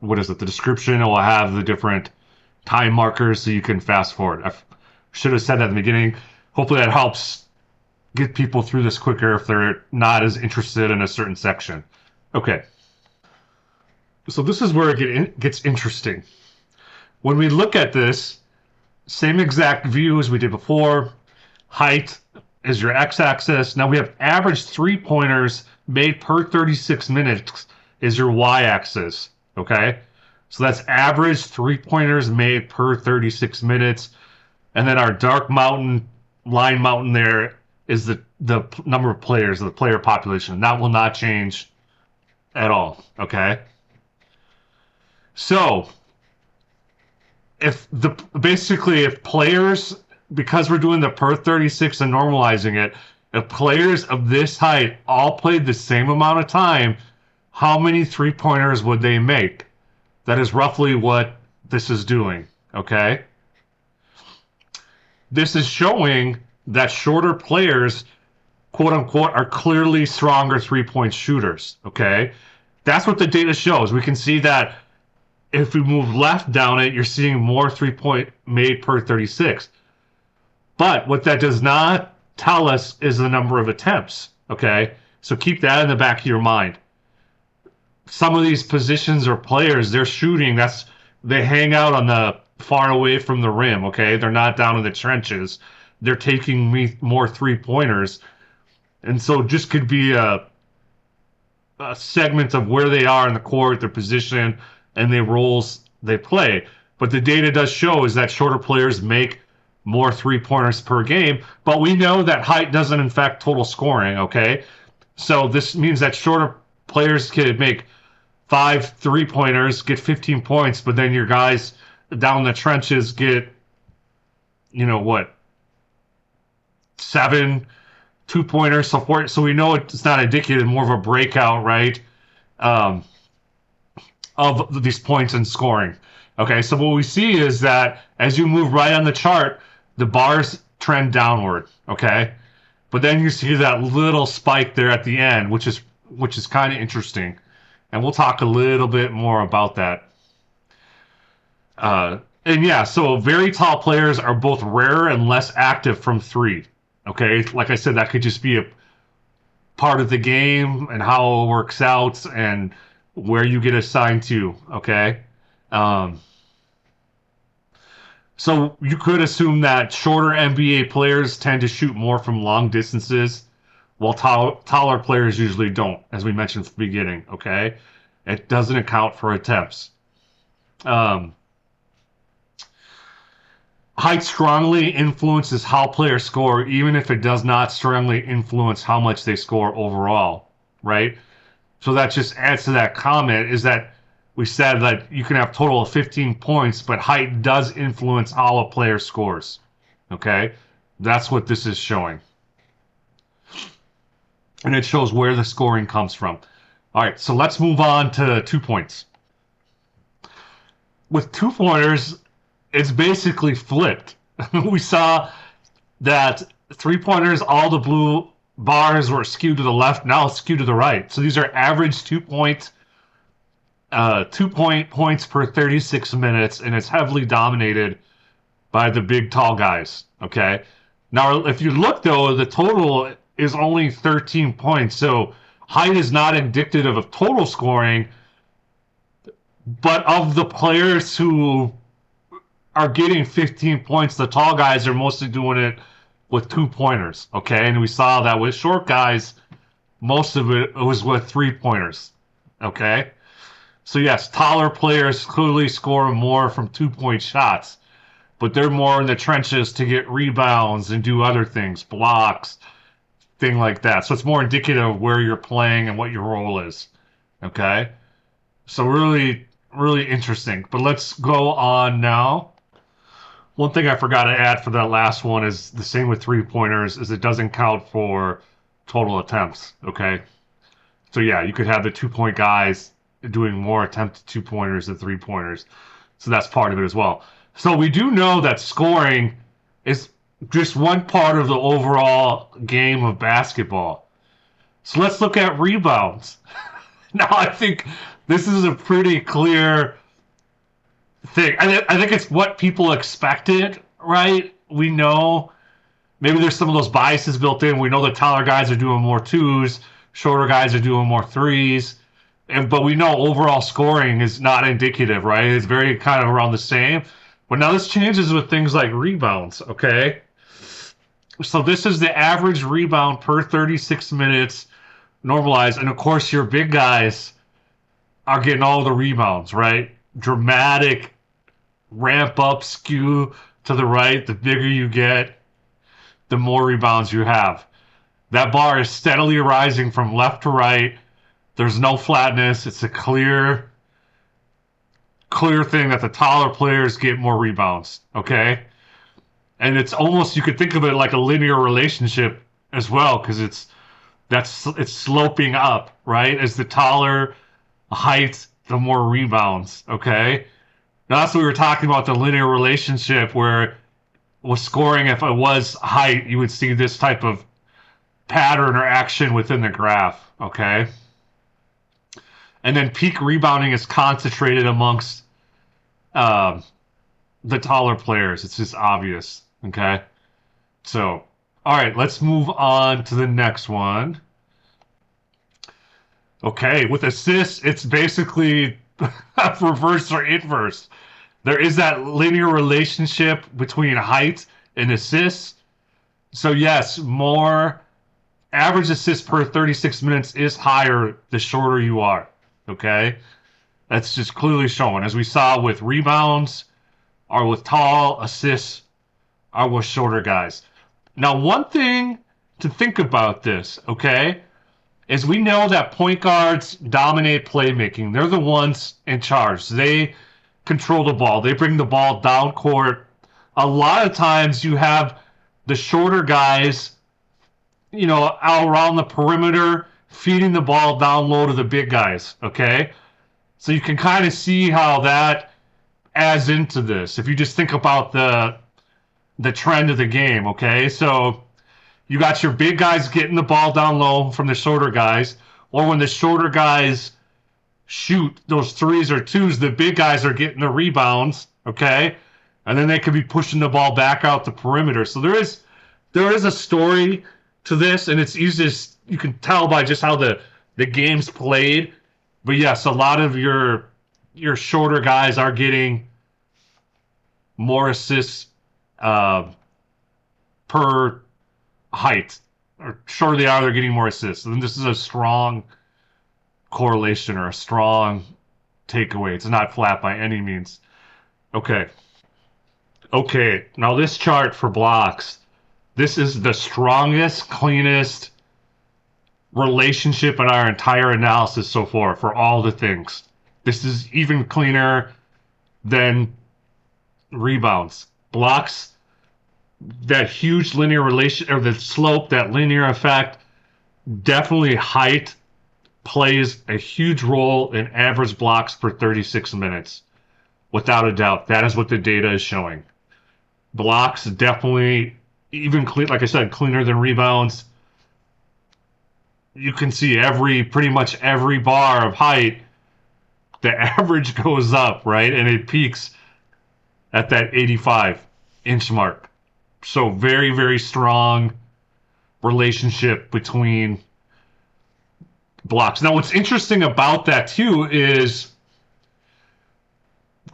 the description, I will have the different time markers so you can fast forward. I should have said that at the beginning. Hopefully that helps get people through this quicker if they're not as interested in a certain section. Okay. So this is where it gets interesting. When we look at this, same exact view as we did before. Height is your x-axis. Now we have average three-pointers made per 36 minutes is your y-axis. Okay? So that's average three-pointers made per 36 minutes. And then our dark mountain, line mountain there is the number of players, the player population. That will not change at all. Okay? So, if players, because we're doing the per 36 and normalizing it, if players of this height all played the same amount of time, how many three-pointers would they make? That is roughly what this is doing, okay? This is showing that shorter players, quote unquote, are clearly stronger three-point shooters, okay? That's what the data shows. We can see that if we move left down it, you're seeing more three-point made per 36. But what that does not tell us is the number of attempts, okay? So keep that in the back of your mind. Some of these positions or players, they're shooting, they hang out on the far away from the rim, okay? They're not down in the trenches. They're taking more three-pointers. And so it just could be a segment of where they are in the court, their position, and the roles they play. But the data does show is that shorter players make more three-pointers per game, but we know that height doesn't affect total scoring, okay? So this means that shorter players could make 5 three-pointers, get 15 points, but then your guys down the trenches get, 7 two-pointers, so we know it's not indicative, more of a breakout, right? Of these points and scoring. Okay, so what we see is that as you move right on the chart, the bars trend downward, okay? But then you see that little spike there at the end, which is kind of interesting. And we'll talk a little bit more about that. And And yeah, so very tall players are both rarer and less active from three. Okay, like I said, that could just be a part of the game and how it works out and where you get assigned to. Okay, um, so you could assume that shorter NBA players tend to shoot more from long distances, while taller players usually don't, as we mentioned at the beginning. Okay, it doesn't account for attempts. Um, Height strongly influences how players score, even if it does not strongly influence how much they score overall, right? So that just adds to that comment is that we said that you can have a total of 15 points, but height does influence how a player scores. Okay? That's what this is showing. And it shows where the scoring comes from. All right, so let's move on to 2 points. With 2 pointers, it's basically flipped. We saw that 3 pointers, all the blue bars were skewed to the left, now it's skewed to the right. So these are average 2 point points per 36 minutes, and it's heavily dominated by the big tall guys. Okay. Now, if you look though, the total is only 13 points. So height is not indicative of total scoring, but of the players who are getting 15 points, the tall guys are mostly doing it with 2 pointers. Okay. And we saw that with short guys, most of it was with 3 pointers. Okay. So yes, taller players clearly score more from 2 point shots, but they're more in the trenches to get rebounds and do other things, blocks, thing like that. So it's more indicative of where you're playing and what your role is. Okay? So really, really interesting. But let's go on now. One thing I forgot to add for that last one is the same with 3 pointers, is it doesn't count for total attempts. Okay? So yeah, you could have the 2 point guys doing more attempted 2 pointers than 3 pointers. So that's part of it as well. So we do know that scoring is just one part of the overall game of basketball. So let's look at rebounds. Now I think this is a pretty clear thing. I think it's what people expected, right? We know maybe there's some of those biases built in. We know the taller guys are doing more twos, shorter guys are doing more threes. But we know overall scoring is not indicative, right? It's very kind of around the same. But now this changes with things like rebounds, okay? So this is the average rebound per 36 minutes normalized. And of course, your big guys are getting all the rebounds, right? Dramatic ramp up, skew to the right. The bigger you get, the more rebounds you have. That bar is steadily rising from left to right. There's no flatness. It's a clear thing that the taller players get more rebounds. Okay, and it's almost, you could think of it like a linear relationship as well, because it's sloping up, right? As the taller height, the more rebounds. Okay, now that's what we were talking about, the linear relationship, where with scoring, if it was height, you would see this type of pattern or action within the graph. Okay. And then peak rebounding is concentrated amongst the taller players. It's just obvious. Okay. So, all right, let's move on to the next one. Okay, with assists, it's basically reverse or inverse. There is that linear relationship between height and assists. So, yes, more average assists per 36 minutes is higher the shorter you are. Okay, that's just clearly shown, as we saw with rebounds, or with tall, assists are with shorter guys. Now, one thing to think about this, okay, is we know that point guards dominate playmaking. They're the ones in charge. They control the ball. They bring the ball down court. A lot of times you have the shorter guys, out around the perimeter, feeding the ball down low to the big guys, okay? So you can kind of see how that adds into this. If you just think about the trend of the game, okay? So you got your big guys getting the ball down low from the shorter guys, or when the shorter guys shoot those threes or twos, the big guys are getting the rebounds, okay? and then they could be pushing the ball back out the perimeter. So there is a story to this, and it's easy to, you can tell by just how the game's played. But yes, a lot of your shorter guys are getting more assists uh, per height, or shorter they are, they're getting more assists. And this is a strong correlation or a strong takeaway. It's not flat by any means. Okay. Okay. Now this chart for blocks, this is the strongest, cleanest relationship in our entire analysis so far for all the things. This is even cleaner than rebounds. Blocks, that huge linear relation, or the slope, that linear effect, definitely height plays a huge role in average blocks per 36 minutes. Without a doubt. That is what the data is showing. Blocks definitely, even clean, like I said, cleaner than rebounds. You can see pretty much every bar of height, the average goes up, right? And it peaks at that 85-inch mark. So very, very strong relationship between blocks. Now, what's interesting about that too is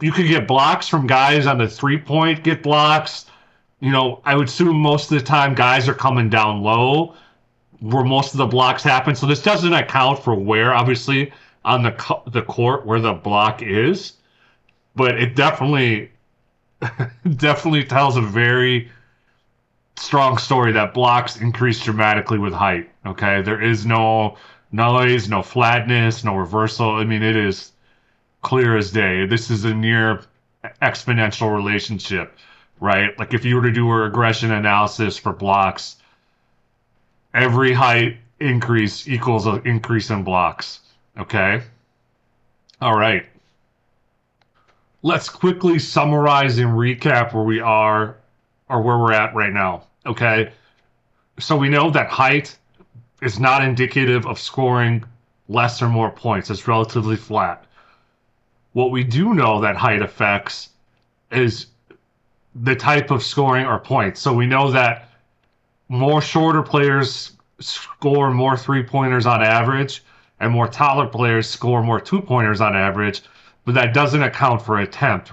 you could get blocks from guys on the 3-point, get blocks. I would assume most of the time guys are coming down low where most of the blocks happen. So this doesn't account for where, obviously, on the court where the block is, but it definitely definitely tells a very strong story that blocks increase dramatically with height. Okay, there is no noise, no flatness, no reversal. I mean, it is clear as day. This is a near exponential relationship, right? Like if you were to do a regression analysis for blocks, every height increase equals an increase in blocks. Okay? All right. Let's quickly summarize and recap where we are or where we're at right now. Okay? So we know that height is not indicative of scoring less or more points. It's relatively flat. What we do know that height affects is the type of scoring or points. So we know that more shorter players score more 3-pointers on average, and more taller players score more 2-pointers on average, but that doesn't account for attempts.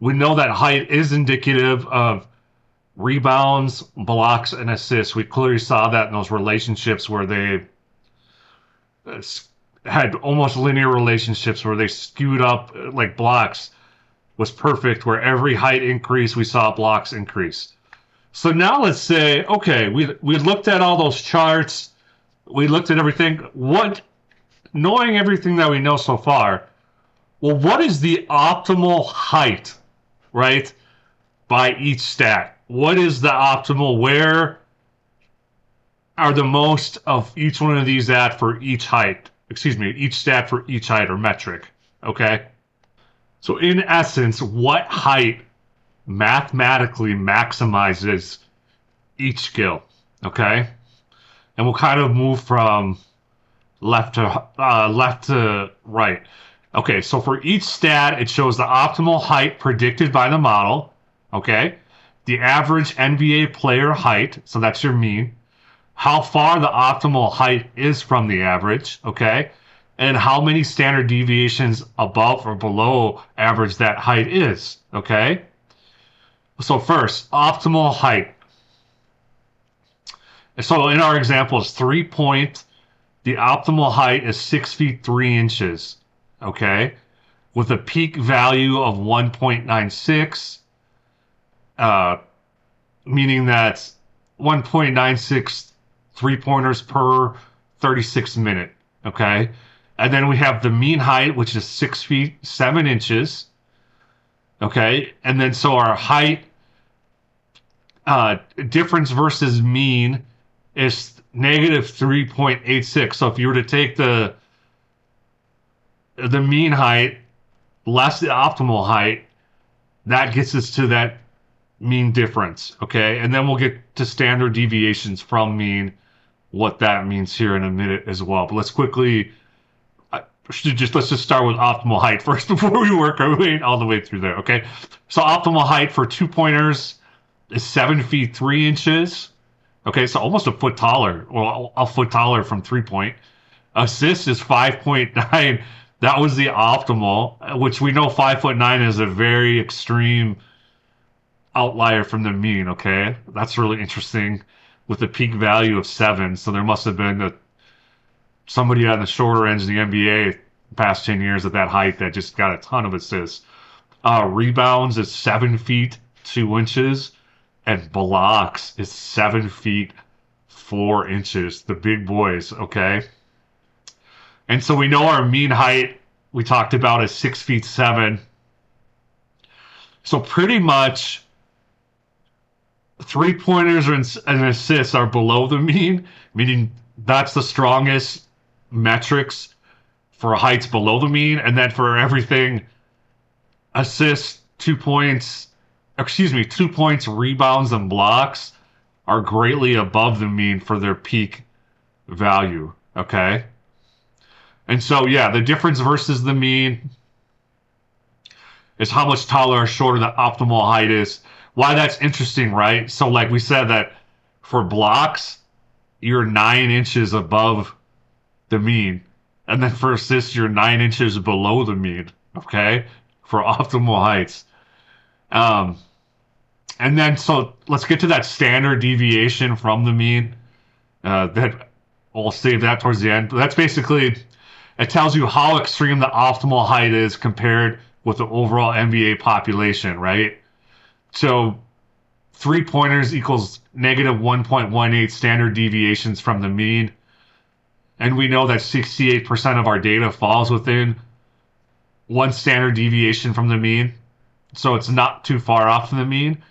We know that height is indicative of rebounds, blocks, and assists. We clearly saw that in those relationships where they had almost linear relationships where they skewed up, like blocks was perfect, where every height increase, we saw blocks increase. So now let's say, okay, we looked at all those charts, we looked at everything. Knowing everything that we know so far, well, what is the optimal height, right, by each stat? What is the optimal? Where are the most of each one of these at for each height? Excuse me, each stat for each height or metric. Okay. So in essence, what height mathematically maximizes each skill? Okay. And we'll kind of move from left to right. Okay, so for each stat, it shows the optimal height predicted by the model. Okay, the average NBA player height, so that's your mean. How far the optimal height is from the average. Okay, and how many standard deviations above or below average that height is. Okay, so first, optimal height. So in our example, it's 3-point. The optimal height is 6 feet 3 inches, okay, with a peak value of 1.96, meaning that's 1.96 3-pointers per 36 minute, okay? And then we have the mean height, which is 6 feet 7 inches, okay? And then so our height difference versus mean is negative 3.86. So if you were to take the mean height less the optimal height, that gets us to that mean difference. Okay, and then we'll get to standard deviations from mean, what that means here in a minute as well. But let's quickly let's just start with optimal height first before we work our way all the way through there. Okay, so optimal height for 2 pointers is 7 feet 3 inches. Okay, so almost a foot taller, or a foot taller from 3 point. Assist is 5.9. That was the optimal, which we know 5'9" is a very extreme outlier from the mean. Okay, that's really interesting with a peak value of 7. So there must have been somebody on the shorter ends of the NBA past 10 years at that height that just got a ton of assists. Rebounds is 7 feet 2 inches, and blocks is 7 feet 4 inches. The big boys, okay? And so we know our mean height we talked about is 6 feet 7. So pretty much 3 pointers and assists are below the mean, meaning that's the strongest metrics for heights below the mean. And then for everything, assists, 2 points, 2 points, rebounds, and blocks are greatly above the mean for their peak value. Okay. And so, yeah, the difference versus the mean is how much taller or shorter the optimal height is. Why that's interesting, right? So, like we said, that for blocks, you're 9 inches above the mean. And then for assists, you're 9 inches below the mean, okay? For optimal heights. And then, so let's get to that standard deviation from the mean. That we'll save that towards the end. But that's basically, it tells you how extreme the optimal height is compared with the overall NBA population, right? So 3 pointers equals negative 1.18 standard deviations from the mean. And we know that 68% of our data falls within one standard deviation from the mean. So it's not too far off from the mean.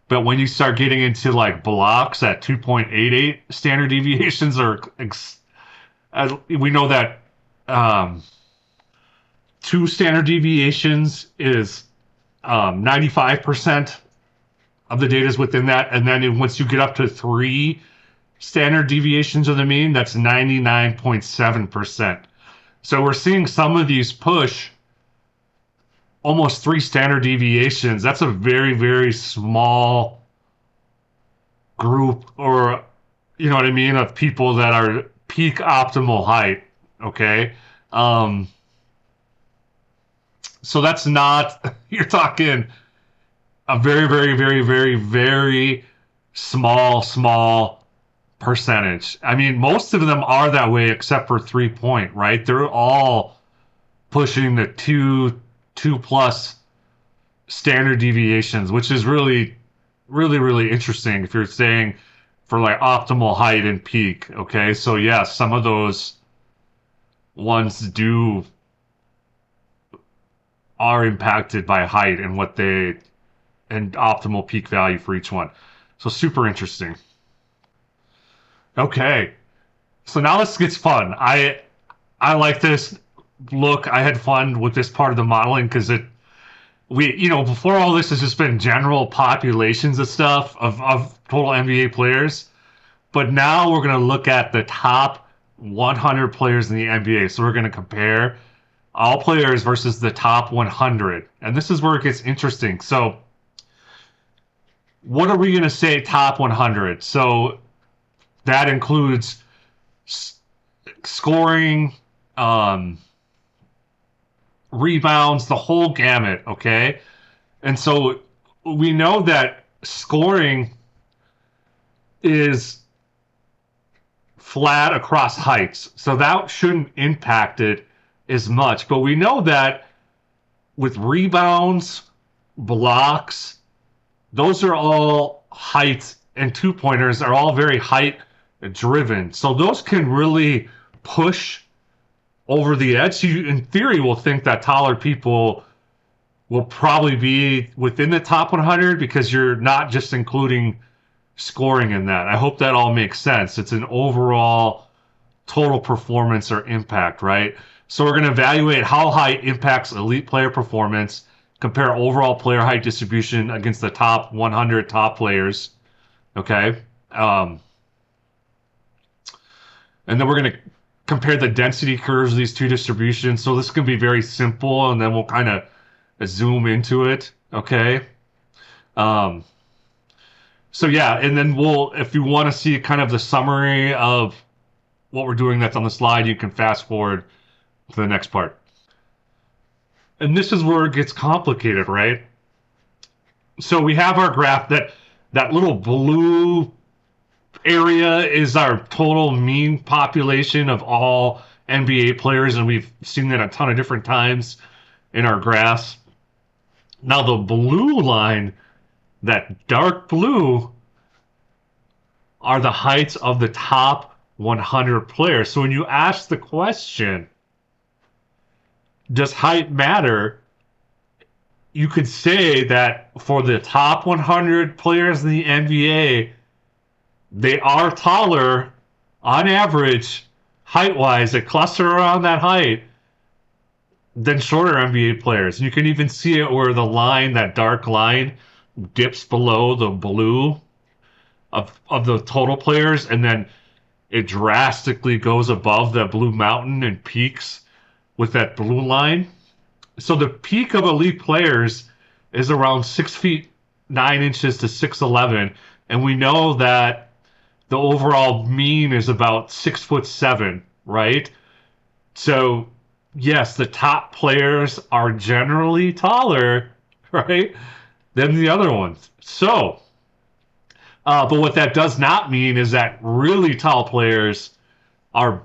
But when you start getting into like blocks at 2.88 standard deviations, we know that 2 standard deviations is 95% of the data is within that. And then once you get up to 3 standard deviations of the mean, that's 99.7%. So we're seeing some of these push almost 3 standard deviations. That's a very, very small group, or, you know what I mean, of people that are peak optimal height. Okay. So that's not, you're talking a very, very, very, very, very small percentage. I mean, most of them are that way except for 3 point, right? They're all pushing the two plus standard deviations, which is really, really, really interesting if you're saying for like optimal height and peak. Okay. So yeah, some of those ones are impacted by height and and optimal peak value for each one. So super interesting. Okay. So now let's get fun. I like this look. I had fun with this part of the modeling because before all this has just been general populations of stuff of total NBA players. But now we're going to look at the top 100 players in the NBA. So we're going to compare all players versus the top 100. And this is where it gets interesting. So what are we going to say top 100? So that includes scoring, rebounds, the whole gamut, okay? And so we know that scoring is flat across heights, so that shouldn't impact it as much. But we know that with rebounds, blocks, those are all height, and 2 pointers are all very height driven. So those can really push over the edge. So you, in theory, will think that taller people will probably be within the top 100 because you're not just including scoring in that. I hope that all makes sense. It's an overall total performance or impact, right? So we're going to evaluate how height impacts elite player performance, compare overall player height distribution against the top 100 top players, okay? And then we're going to compare the density curves of these two distributions. So this can be very simple, and then we'll kind of zoom into it. Okay. Um, so yeah, and then if you want to see kind of the summary of what we're doing that's on the slide, you can fast forward to the next part. And this is where it gets complicated, right? So we have our graph that little blue area is our total mean population of all NBA players, and we've seen that a ton of different times in our graphs. Now the blue line, that dark blue, are the heights of the top 100 players. So when you ask the question, does height matter? You could say that for the top 100 players in the NBA, they are taller on average, height wise, they cluster around that height than shorter NBA players. You can even see it where the line, that dark line, dips below the blue of the total players, and then it drastically goes above that blue mountain and peaks with that blue line. So the peak of elite players is around 6 feet 9 inches to 6'11", and we know that the overall mean is about 6'7", right? So yes, the top players are generally taller, right, than the other ones. So, but what that does not mean is that really tall players are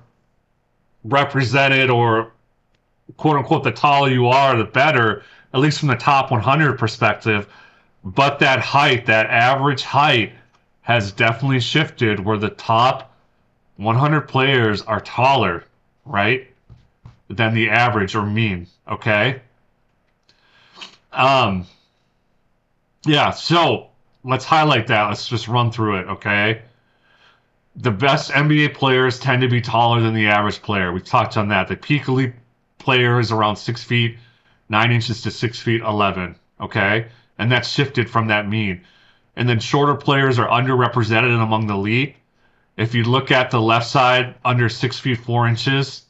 represented, or quote unquote, the taller you are, the better, at least from the top 100 perspective. But that height, that average height, has definitely shifted where the top 100 players are taller, right, than the average or mean. Okay. Um. Yeah. So let's highlight that. Let's just run through it. Okay. The best NBA players tend to be taller than the average player. We've talked on that. The peak elite player is around 6 feet 9 inches to 6 feet 11. Okay, and that's shifted from that mean. And then shorter players are underrepresented among the elite. If you look at the left side, under 6 feet 4 inches,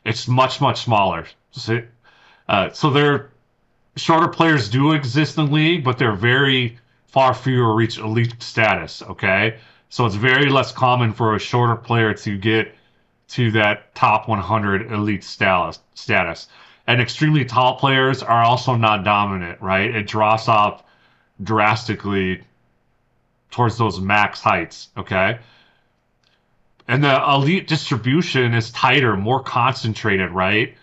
it's much smaller. So they're shorter players do exist in the league, but they're very far fewer reach elite status. Okay, so it's very less common for a shorter player to get to that top 100 elite status. And extremely tall players are also not dominant, right? It drops off drastically towards those max heights, okay? And the elite distribution is tighter, more concentrated, right?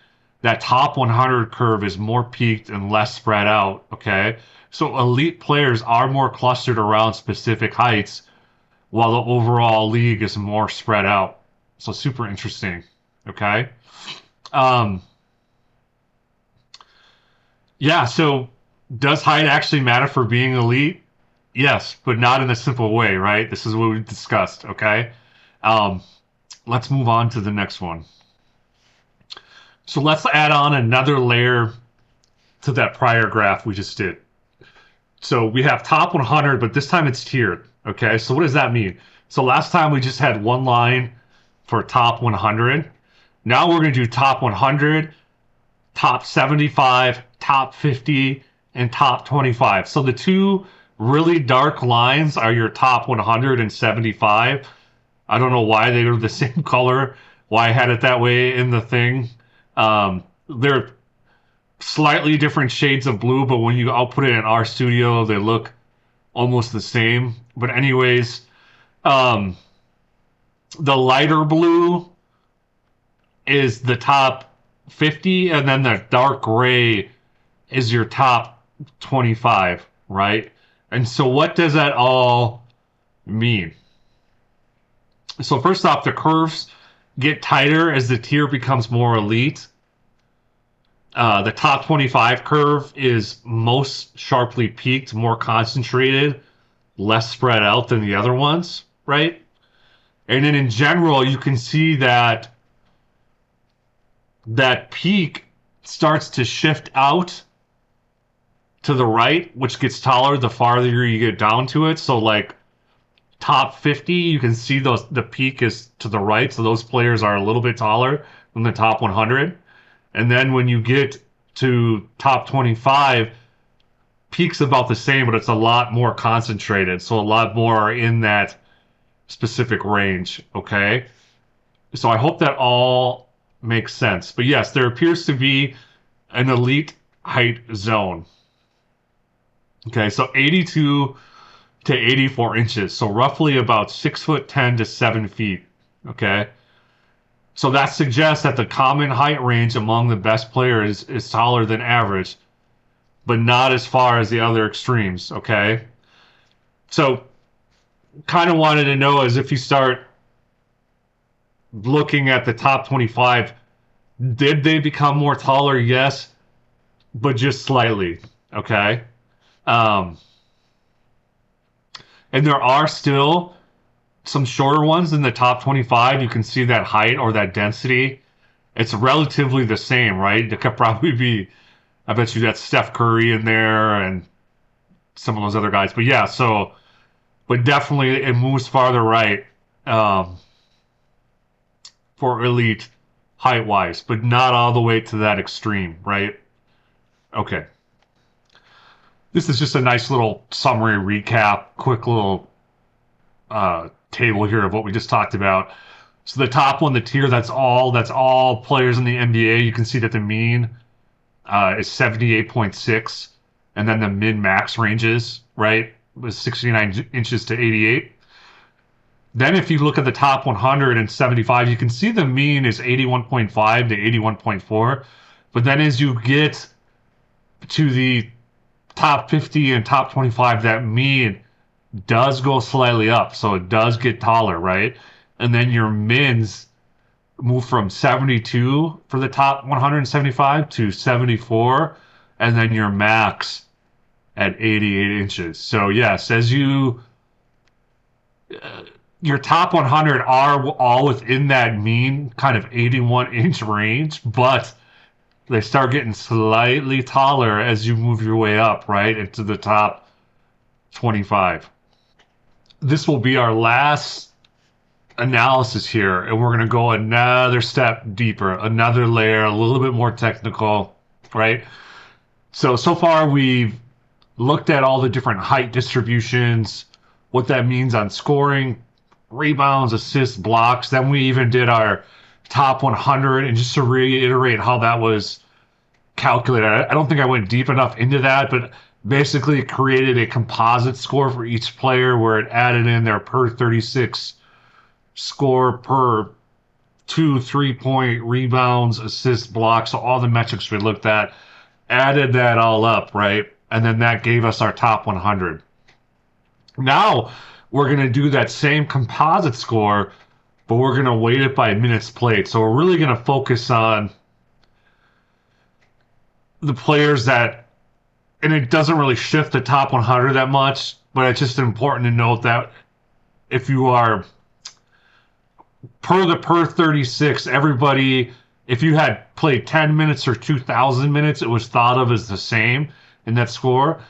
That top 100 curve is more peaked and less spread out, okay? So elite players are more clustered around specific heights, while the overall league is more spread out. So super interesting, okay? Yeah, so does height actually matter for being elite? Yes, but not in a simple way, right? This is what we discussed, okay? Um, let's move on to the next one. So let's add on another layer to that prior graph we just did. So we have top 100, but this time it's tiered, okay? So what does that mean? So last time we just had one line for top 100. Now we're going to do top 100, top 75, top 50, and top 25. So the two really dark lines are your top 175. I don't know why they were the same color, why I had it that way in the thing. They're slightly different shades of blue, but when you output it in RStudio, they look almost the same. But anyways, the lighter blue is the top 50, and then the dark gray is your top 25, right? And so what does that all mean? So first off, the curves get tighter as the tier becomes more elite. The top 25 curve is most sharply peaked, more concentrated, less spread out than the other ones, right? And then in general, you can see that that peak starts to shift out to the right, which gets taller the farther you get down to it. So like top 50, you can see the peak is to the right, so those players are a little bit taller than the top 100. And then when you get to top 25, peak's about the same, but it's a lot more concentrated. So a lot more are in that specific range. Okay. So I hope that all makes sense. But yes, there appears to be an elite height zone. Okay. So 82 to 84 inches. So roughly about 6'10" to 7 feet. Okay. So that suggests that the common height range among the best players is taller than average, but not as far as the other extremes. Okay. So kind of wanted to know is if you start looking at the top 25, did they become more taller? Yes, but just slightly. Okay. Um, and there are still some shorter ones in the top 25. You can see that height or that density. It's relatively the same, right? It could probably be, I bet you that's Steph Curry in there and some of those other guys. But yeah, so, but definitely it moves farther right um, for elite height wise, but not all the way to that extreme, right? Okay. This is just a nice little summary recap, quick little table here of what we just talked about. So the top one, the tier, that's all players in the NBA. You can see that the mean is 78.6, and then the min max ranges, right, was 69 inches to 88. Then if you look at the top 175, you can see the mean is 81.5 to 81.4. But then as you get to the top 50 and top 25, that mean does go slightly up. So it does get taller, right? And then your mins move from 72 for the top 175 to 74. And then your max at 88 inches. So yes, as you your top 100 are all within that mean kind of 81-inch range, but they start getting slightly taller as you move your way up, right, into the top 25. This will be our last analysis here, and we're going to go another step deeper, another layer, a little bit more technical, right? So far we've looked at all the different height distributions, what that means on scoring, rebounds, assists, blocks. Then we even did our top 100, and just to reiterate how that was calculated, I don't think I went deep enough into that, but basically it created a composite score for each player where it added in their per 36 score per 2 3-point rebounds, assists, blocks, so all the metrics we looked at, added that all up, right? And then that gave us our top 100. Now we're going to do that same composite score, but we're going to weight it by minutes played. So we're really going to focus on the players that, and it doesn't really shift the top 100 that much, but it's just important to note that if you are per 36, everybody, if you had played 10 minutes or 2,000 minutes, it was thought of as the same in that score.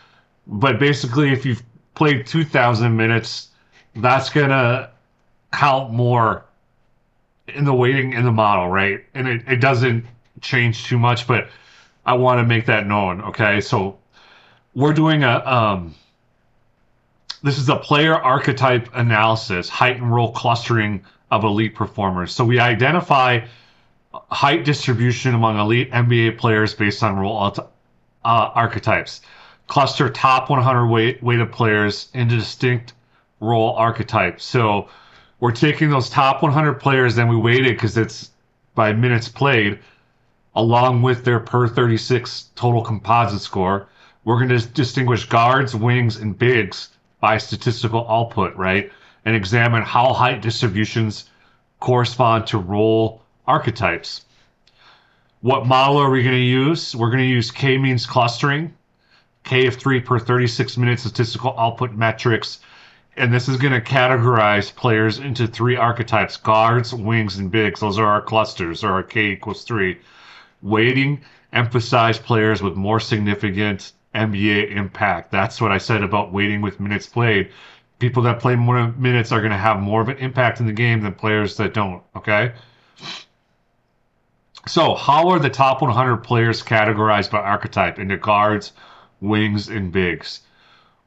But basically, if you've played 2,000 minutes, that's going to count more in the weighting in the model, right? And it doesn't change too much, but I want to make that known, okay? So we're doing this is a player archetype analysis, height and role clustering of elite performers. So we identify height distribution among elite NBA players based on role archetypes. Cluster top 100 weighted players into distinct role archetypes. So we're taking those top 100 players, then we weight it because it's by minutes played, along with their per 36 total composite score. We're going to distinguish guards, wings, and bigs by statistical output, right? And examine how height distributions correspond to role archetypes. What model are we going to use? We're going to use k-means clustering, K of 3 per 36 minutes statistical output metrics. And this is going to categorize players into 3 archetypes: guards, wings, and bigs. Those are our clusters, or our K equals 3. Weighting, emphasize players with more significant NBA impact. That's what I said about weighting with minutes played. People that play more minutes are going to have more of an impact in the game than players that don't. Okay. So, how are the top 100 players categorized by archetype into guards, wings, and bigs?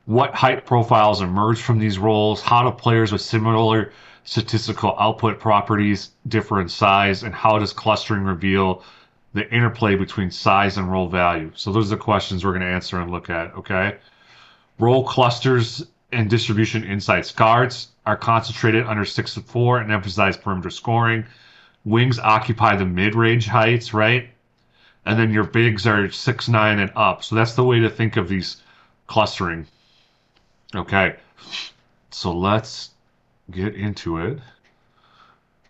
What height profiles emerge from these roles? How do players with similar statistical output properties differ in size? And how does clustering reveal the interplay between size and role value? So, those are the questions we're going to answer and look at. Okay. Role clusters and distribution insights. Guards are concentrated under 6'4" and emphasize perimeter scoring. Wings occupy the mid-range heights, right? And then your bigs are 6'9" and up. So that's the way to think of these clustering. Okay, so let's get into it.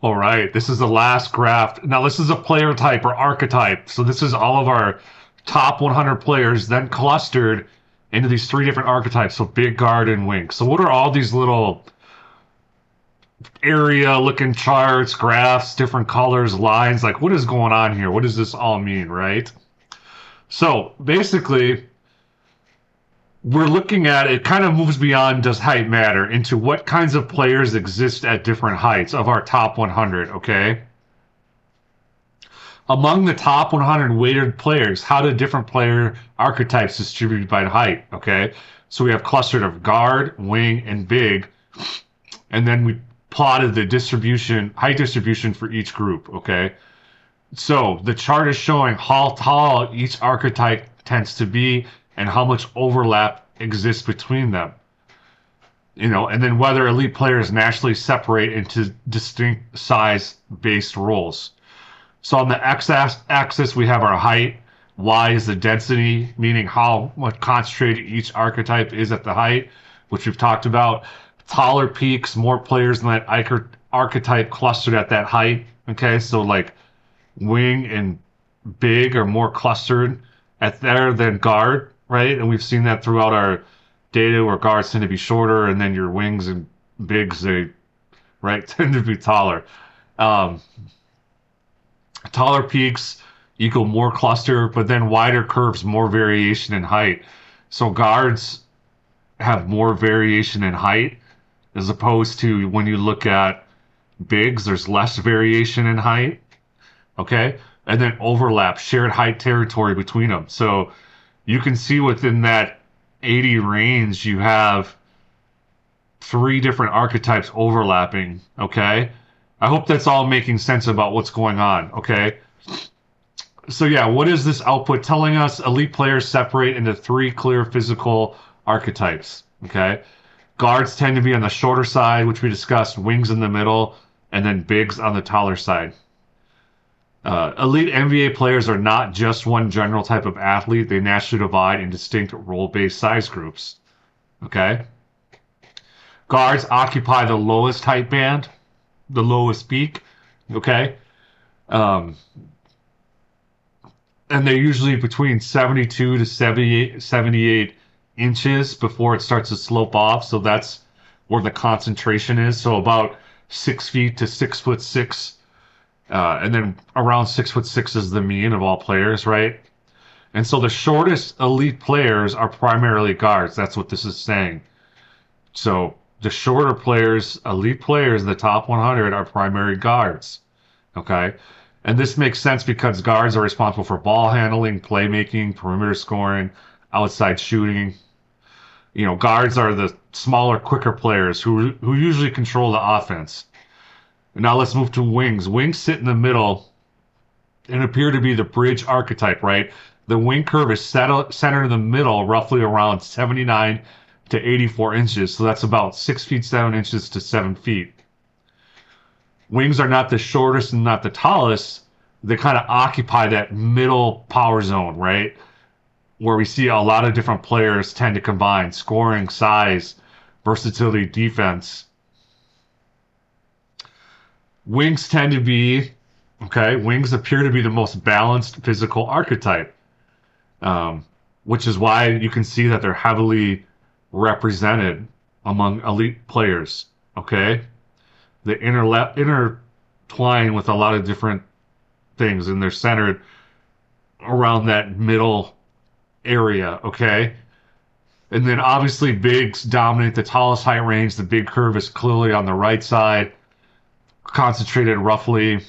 All right, this is the last graph. Now this is a player type or archetype. So this is all of our top 100 players then clustered into these three different archetypes. So big, guard, and wing. So what are all these little area looking charts, graphs, different colors, lines? Like, what is going on here? What does this all mean, right? So basically, we're looking at it kind of moves beyond does height matter into what kinds of players exist at different heights of our top 100, okay? Among the top 100 weighted players, how do different player archetypes distribute by height, okay? So we have clustered of guard, wing, and big, and then we plotted the distribution, height distribution for each group, okay? So the chart is showing how tall each archetype tends to be and how much overlap exists between them. You know, and then whether elite players naturally separate into distinct size-based roles. So on the x-axis, we have our height. Y is the density, meaning how much concentrated each archetype is at the height, which we've talked about. Taller peaks, more players in that archetype clustered at that height. Okay, so like wing and big are more clustered at there than guard, right? And we've seen that throughout our data where guards tend to be shorter, and then your wings and bigs, they right tend to be taller. Um, Taller peaks equal more cluster, but then wider curves, more variation in height. So guards have more variation in height as opposed to when you look at bigs, there's less variation in height. Okay. And then overlap, shared height territory between them. So you can see within that 80 range, you have three different archetypes overlapping. Okay. I hope that's all making sense about what's going on. Okay. So yeah, what is this output telling us? Elite players separate into three clear physical archetypes. Okay. Guards tend to be on the shorter side, which we discussed, wings in the middle, and then bigs on the taller side. Elite NBA players are not just one general type of athlete. They naturally divide in distinct role-based size groups. Okay. Guards occupy the lowest height band, the lowest peak. Okay. And they're usually between 72 to 78 inches before it starts to slope off. So that's where the concentration is. So about 6 feet to 6'6". And then around 6'6" is the mean of all players, right? And so the shortest elite players are primarily guards. That's what this is saying. So the shorter players, elite players, the top 100 are primary guards. Okay. And this makes sense because guards are responsible for ball handling, playmaking, perimeter scoring, outside shooting. You know, guards are the smaller, quicker players who usually control the offense. Now let's move to wings. Wings sit in the middle and appear to be the bridge archetype, right? The wing curve is centered in the middle, roughly around 79 to 84 inches. So that's about 6 feet, 7 inches to 7 feet. Wings are not the shortest and not the tallest. They kind of occupy that middle power zone, right? Where we see a lot of different players tend to combine scoring, size, versatility, defense. Wings tend to be, okay, wings appear to be the most balanced physical archetype, which is why you can see that they're heavily represented among elite players, okay? They intertwine with a lot of different things, and they're centered around that middle area, okay? And then obviously bigs dominate the tallest height range. The big curve is clearly on the right side, concentrated roughly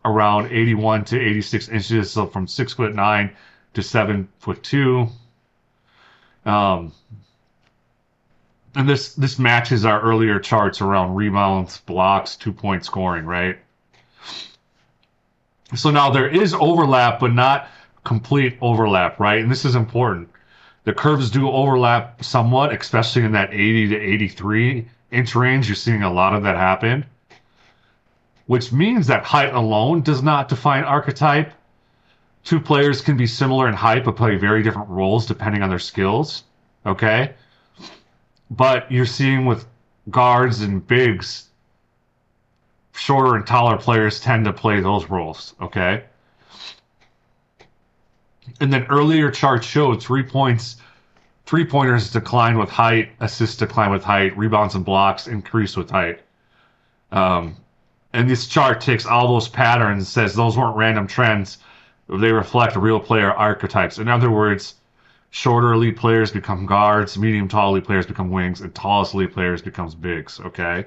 around 81 to 86 inches, so from 6'9" to 7'2". Um, and this matches our earlier charts around rebounds, blocks, 2-point scoring, right? So now there is overlap, but not complete overlap, right? And this is important. The curves do overlap somewhat, especially in that 80 to 83 inch range. You're seeing a lot of that happen, which means that height alone does not define archetype. Two players can be similar in height but play very different roles depending on their skills. Okay? But you're seeing with guards and bigs, shorter and taller players tend to play those roles. Okay? And then earlier charts showed 3 points. Three-pointers decline with height, assists decline with height, rebounds and blocks increase with height. Um, and this chart takes all those patterns and says those weren't random trends. They reflect real player archetypes. In other words, shorter elite players become guards, medium tall elite players become wings, and tallest elite players becomes bigs. Okay,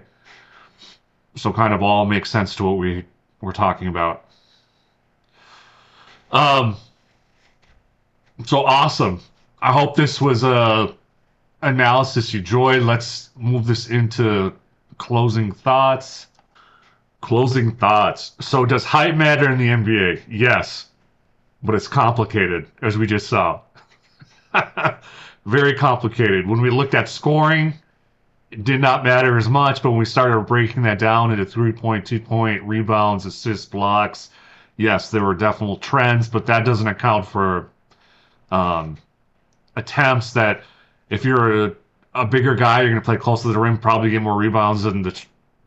so kind of all makes sense to what we were talking about. Um, so awesome. I hope this was a analysis you enjoyed. Let's move this into closing thoughts. Closing thoughts. So does height matter in the NBA? Yes, but it's complicated, as we just saw. Very complicated. When we looked at scoring, it did not matter as much, but when we started breaking that down into 3-point, 2-point, rebounds, assists, blocks, yes, there were definite trends, but that doesn't account for um, attempts that if you're a bigger guy, you're going to play close to the rim, probably get more rebounds than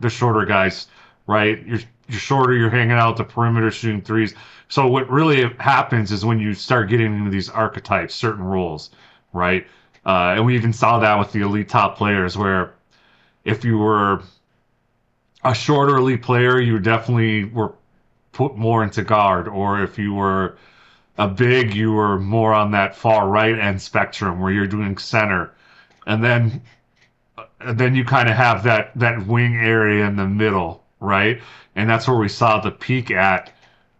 the shorter guys, right? You're shorter, you're hanging out the perimeter shooting threes. So what really happens is when you start getting into these archetypes, certain roles, right? And we even saw that with the elite top players, where if you were a shorter elite player, you definitely were put more into guard, or if you were a big, you were more on that far right end spectrum where you're doing center, and then you kind of have that wing area in the middle, right? And that's where we saw the peak at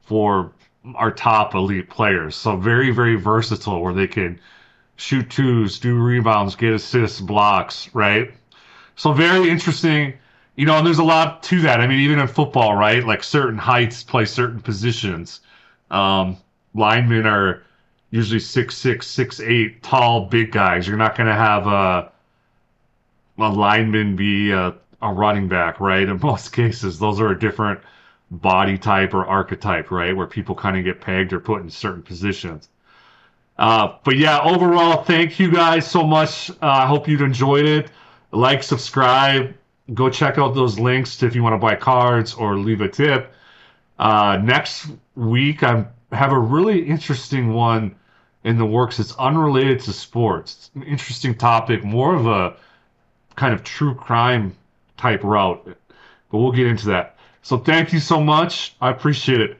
for our top elite players. So very, very versatile, where they can shoot twos, do rebounds, get assists, blocks, right? So very interesting. And there's a lot to that. I mean, even in football, right? Like certain heights play certain positions. Um, Linemen are usually 6'6", 6'8", tall, big guys. You're not going to have a lineman be a running back, right? In most cases, those are a different body type or archetype, right? Where people kind of get pegged or put in certain positions. But yeah, overall, thank you guys so much. I hope you've enjoyed it. Like, subscribe, go check out those links if you want to buy cards or leave a tip. Next week, I have a really interesting one in the works. It's unrelated to sports. It's an interesting topic, more of a kind of true crime type route. But we'll get into that. So thank you so much. I appreciate it.